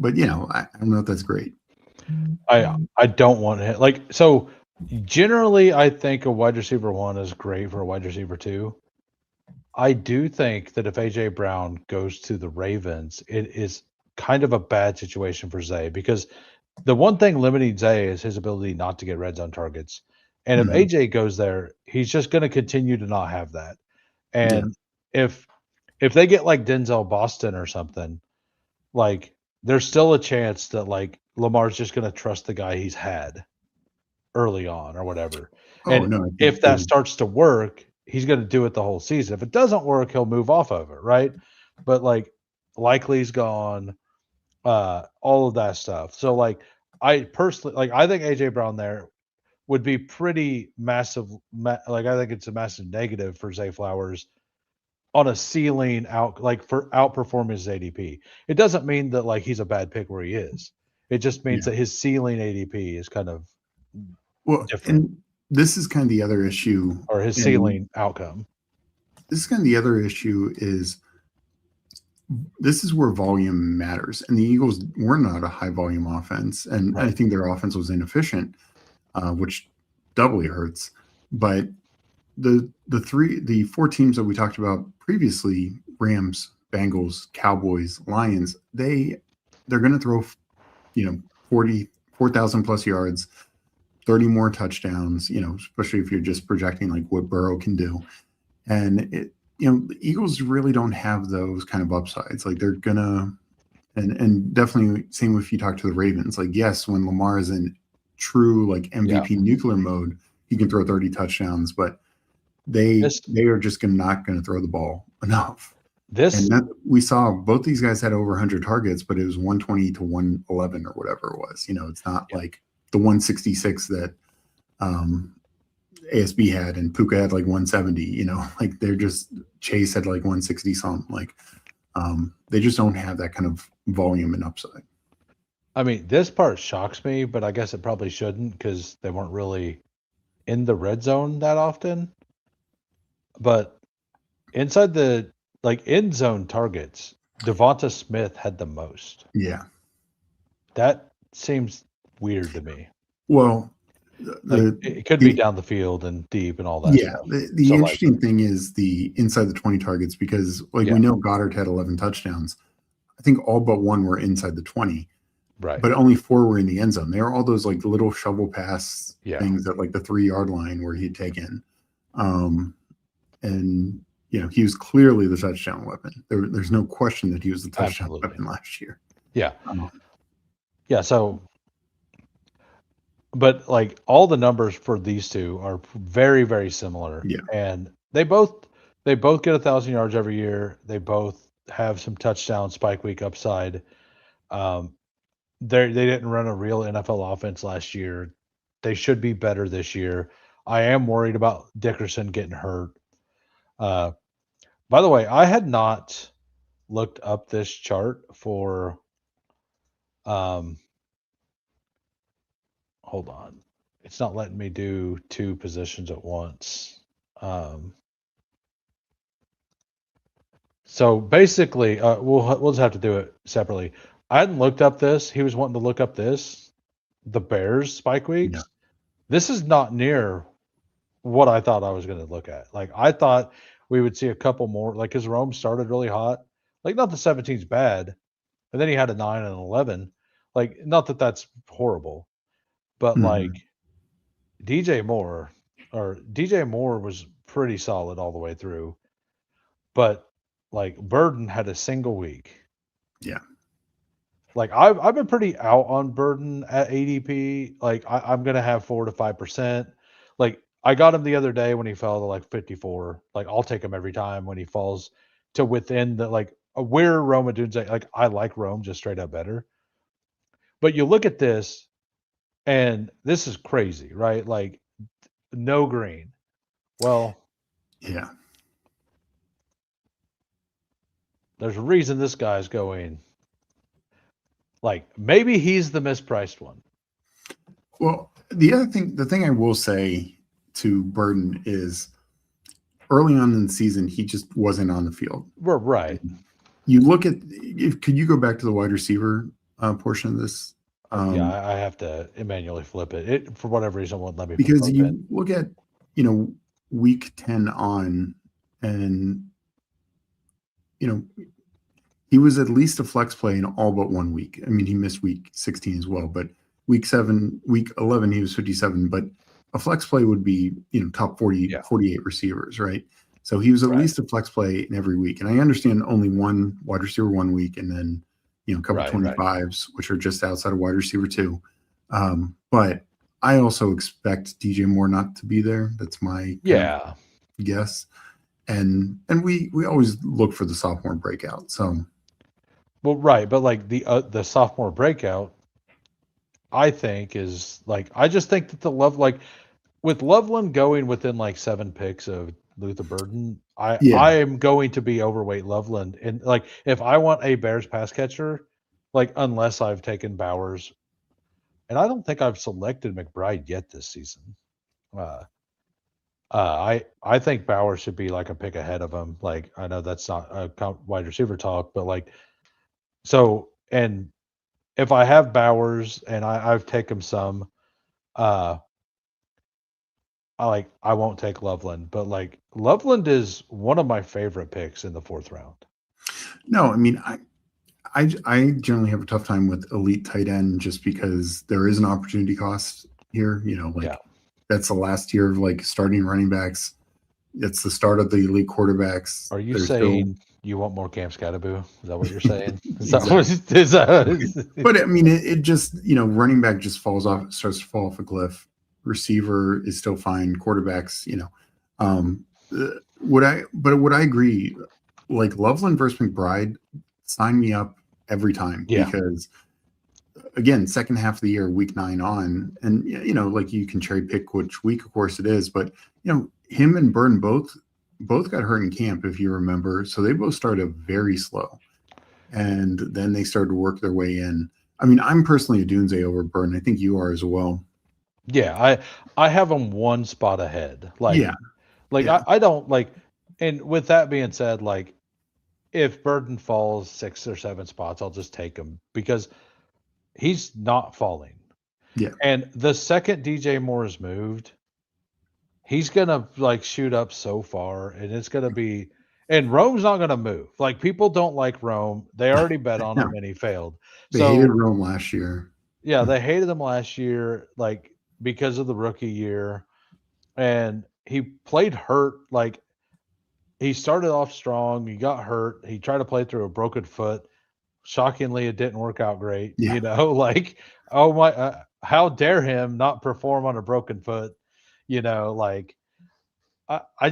know if that's great. I don't want to so generally I think a wide receiver 1 is great for a wide receiver 2. I do think that if AJ Brown goes to the Ravens, it is kind of a bad situation for Zay, because the one thing limiting Zay is his ability not to get red zone targets. And if AJ goes there, he's just going to continue to not have that. And if they get like Denzel Boston or something, like there's still a chance that like Lamar's just going to trust the guy he's had early on or whatever. If that starts to work, he's going to do it the whole season. If it doesn't work, he'll move off of it, right? But like Likely's gone, all of that stuff. So like I personally I think AJ Brown there would be pretty massive. I think it's a massive negative for Zay Flowers on a ceiling out, like for outperforming his ADP. It doesn't mean that like he's a bad pick where he is. It just means that his ceiling ADP is kind of different. And this is kind of the other issue, or his ceiling outcome. This is kind of the other issue is this is where volume matters. And the Eagles were not a high volume offense. And right. I think their offense was inefficient, which doubly hurts. But the 4 teams that we talked about previously, Rams, Bengals, Cowboys, Lions, they're going to throw, 4,000 plus yards, 30 more touchdowns, especially if you're just projecting like what Burrow can do. And the Eagles really don't have those kind of upsides. Like they're gonna, and definitely same if you talk to the Ravens. Like yes, when Lamar is in true like MVP nuclear mode, he can throw 30 touchdowns, but they are just not going to throw the ball enough. We saw both these guys had over 100 targets, but it was 120 to 111 or whatever it was. It's not like the 166 that ASB had and Puka had like 170, like they're just Chase had like 160 something. Like they just don't have that kind of volume and upside. I mean, this part shocks me, but I guess it probably shouldn't because they weren't really in the red zone that often. But inside the end zone targets, Devonta Smith had the most. Yeah. That seems weird to me. Well, it could be down the field and deep and all that. Yeah. Stuff. The interesting thing is the inside the 20 targets because we know Goddard had 11 touchdowns. I think all but 1 were inside the 20. Right. But only 4 were in the end zone. They are all those like little shovel pass things at like the 3-yard line where he'd taken. and he was clearly the touchdown weapon. There's no question that he was the touchdown Absolutely. weapon last year. Yeah. Yeah. So, but like all the numbers for these two are very, very similar. Yeah. And they both get 1,000 yards every year. They both have some touchdown spike week upside. They didn't run a real NFL offense last year. They should be better this year. I am worried about Dickerson getting hurt. By the way, I had not looked up this chart for hold on. It's not letting me do two positions at once. So basically, we'll just have to do it separately. I hadn't looked up this. He was wanting to look up this, the Bears spike weeks. Yeah. This is not near what I thought I was going to look at. Like I thought we would see a couple more. Like his Rome started really hot. Like not the 17's bad, and then he had a 9 and 11. Like not that that's horrible, but like DJ Moore was pretty solid all the way through. But like Burden had a single week. Yeah. Like I've been pretty out on Burden at ADP. Like I'm gonna have 4 to 5%. Like I got him the other day when he fell to like 54. Like I'll take him every time when he falls to within the like where Rome and Dunze. Like I like Rome just straight up better. But you look at this, and this is crazy, right? Like no green. Well, yeah. There's a reason this guy's going. Like maybe he's the mispriced one. Well, the thing I will say to Burden is early on in the season, he just wasn't on the field. We're right. You look at, could you go back to the wide receiver portion of this? Yeah, I have to manually flip it. It for whatever reason won't let me. Because you look at, week 10 on, and he was at least a flex play in all but 1 week. I mean, he missed week 16 as well, but week 11, he was 57. But a flex play would be, top 48 receivers, right? So he was at least a flex play in every week. And I understand only one wide receiver 1 week, and then, a couple 25s, which are just outside of wide receiver 2. But I also expect DJ Moore not to be there. That's my guess. And we always look for the sophomore breakout. So, well, right, but like the sophomore breakout, I think is like I just think that with Loveland going within like 7 picks of Luther Burden, I am going to be overweight Loveland, and like if I want a Bears pass catcher, like unless I've taken Bowers, and I don't think I've selected McBride yet this season. I think Bowers should be like a pick ahead of him. Like I know that's not a wide receiver talk, but like so. And if I have Bowers and I've taken some, I won't take Loveland, but like Loveland is one of my favorite picks in the 4th round. No, I mean I generally have a tough time with elite tight end just because there is an opportunity cost here. That's the last year of like starting running backs. It's the start of the elite quarterbacks. Are you saying you want more Cam Scatterboo? Is that what you're saying? But I mean, it just, running back just starts to fall off a cliff. Receiver is still fine. Quarterbacks, would I agree? Like Loveland versus McBride, sign me up every time because again, second half of the year, week 9 on, and like you can cherry pick which week, of course it is, but him and Burden both got hurt in camp, if you remember. So they both started very slow, and then they started to work their way in. I mean, I'm personally a Dunze over Burden. I think you are as well. Yeah, I have them 1 spot ahead. I don't like. And with that being said, like if Burden falls 6 or 7 spots, I'll just take him because he's not falling. Yeah. And the second DJ Moore is moved, he's gonna like shoot up so far, and it's gonna be. And Rome's not gonna move. Like people don't like Rome. They already bet on him, and he failed. They hated Rome last year. Yeah, they hated him last year, like because of the rookie year, and he played hurt. Like he started off strong. He got hurt. He tried to play through a broken foot. Shockingly, it didn't work out great. Yeah. You know, like, oh my, how dare him not perform on a broken foot? You know, like, I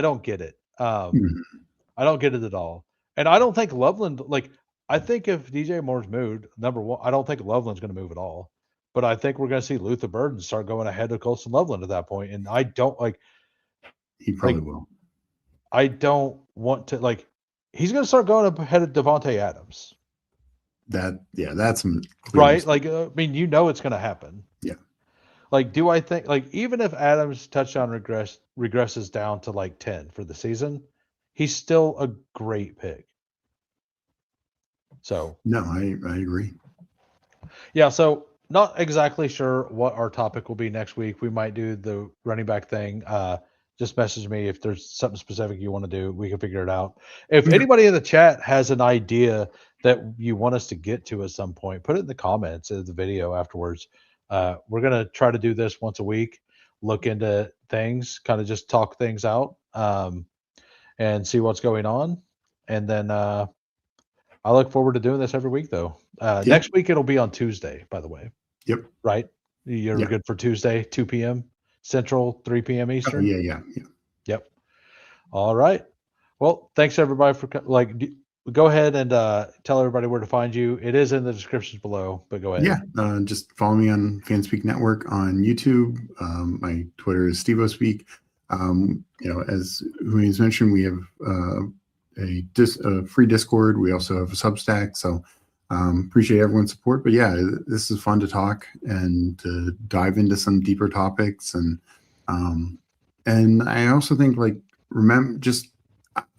don't get it. Mhm. I don't get it at all. And I don't think Loveland, like, I think if DJ Moore's moved, number one, I don't think Loveland's going to move at all. But I think we're going to see Luther Burden start going ahead of Colson Loveland at that point. And I don't like, He probably will. I don't want to, like, he's going to start going up ahead of Devontae Adams. That's Right. Like, I mean, you know, it's going to happen. Yeah. Like, do I think, like, even if Adams' touchdown regresses down to like 10 for the season, he's still a great pick. So, No, I agree. yeah. So, not exactly sure what our topic will be next week. We might do the running back thing. Just message me if there's something specific you want to do. We can figure it out. If anybody in the chat has an idea that you want us to get to at some point, put it in the comments of the video afterwards. We're going to try to do this once a week, look into things, kind of just talk things out, and see what's going on. And then I look forward to doing this every week, though. Next week, it'll be on Tuesday, by the way. Yep. Right? You're good for Tuesday, 2 p.m. Central, 3 p.m. Eastern? Oh, yeah. Yep. All right. Well, thanks, everybody, for go ahead and tell everybody where to find you. It is in the descriptions below, but go ahead. Yeah. Just follow me on Fanspeak Network on YouTube. My Twitter is StevoSpeak. You know, as Julian's mentioned, we have a free Discord. We also have a Substack. So appreciate everyone's support. But yeah, this is fun to talk and to dive into some deeper topics. And I also think, like,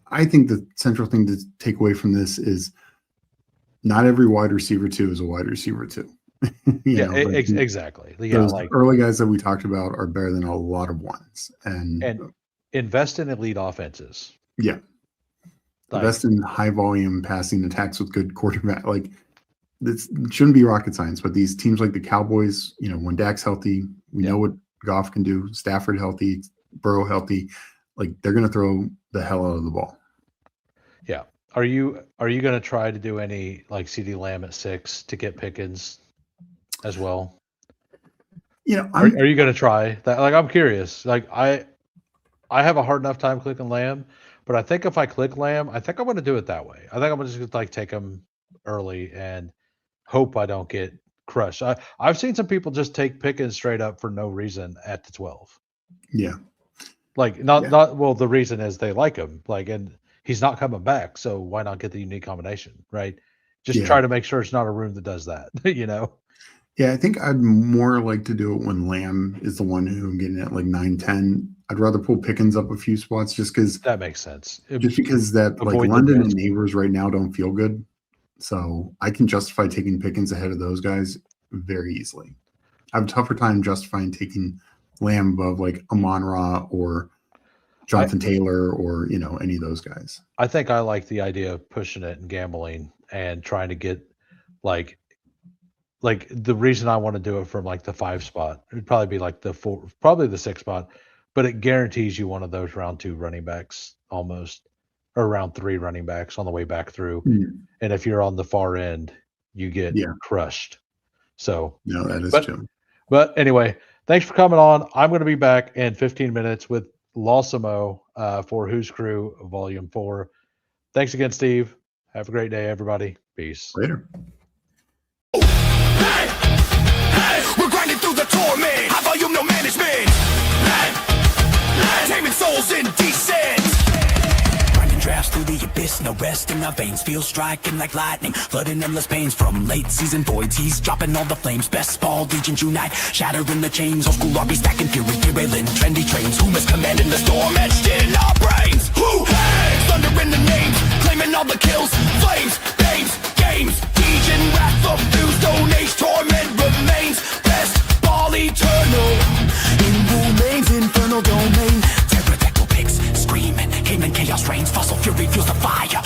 I think the central thing to take away from this is not every wide receiver 2 is a wide receiver 2. Exactly. Those early guys that we talked about are better than a lot of ones. And invest in elite offenses. Yeah. Invest in high volume passing attacks with good quarterback. Like, this shouldn't be rocket science, but these teams like the Cowboys, you know, when Dak's healthy, we know what Goff can do. Stafford healthy, Burrow healthy, like, they're going to throw the hell out of the ball. Yeah. Are you going to try to do any, like, CeeDee Lamb at 6 to get Pickens as well? You know, are you going to try that? Like, I'm curious. Like, I have a hard enough time clicking Lamb, but I think if I click Lamb, I think I'm going to do it that way. I think I'm going to just, like, take him early and hope I don't get crushed. I've seen some people just take Pickens straight up for no reason at the 12. Yeah. Like, the reason is they like him, like, and he's not coming back. So why not get the unique combination, right? Just try to make sure it's not a room that does that, you know? Yeah, I think I'd more like to do it when Lamb is the one who I'm getting at like 9-10. I'd rather pull Pickens up a few spots just because that makes sense. Just because that, like, London and Neighbors right now don't feel good. So I can justify taking Pickens ahead of those guys very easily. I have a tougher time justifying taking Lamb above, like, Amon-Ra or Jonathan Taylor or, you know, any of those guys. I think I like the idea of pushing it and gambling and trying to get, like the reason I want to do it from, like, the 5 spot, it'd probably be like the 4, probably the 6 spot, but it guarantees you one of those round 2 running backs almost, or round 3 running backs on the way back through. And if you're on the far end, you get crushed. So no, that is true. But anyway, thanks for coming on. I'm going to be back in 15 minutes with Lawsimo for Who's Crew Volume 4. Thanks again, Steve. Have a great day, everybody. Peace. Later. We're grinding through the torment. High volume, no management. Taming souls indecent. Grinding drafts through the abyss, no rest in our veins. Feel striking like lightning, flooding endless pains. From late season voids, he's dropping all the flames. Best ball legions unite, shattering the chains. Old school RB stacking fury, derailing trendy trains. Who is commanding the storm etched in our brains? Who hangs? Thunder in the names, claiming all the kills. Flames, names, games. Legion, wrath of fuse, stone age, torment remains. Best ball eternal, in Wu-Main's infernal domain. Pterodactyl pigs, screaming, Cayman chaos reigns. Fossil fury fuels the fire.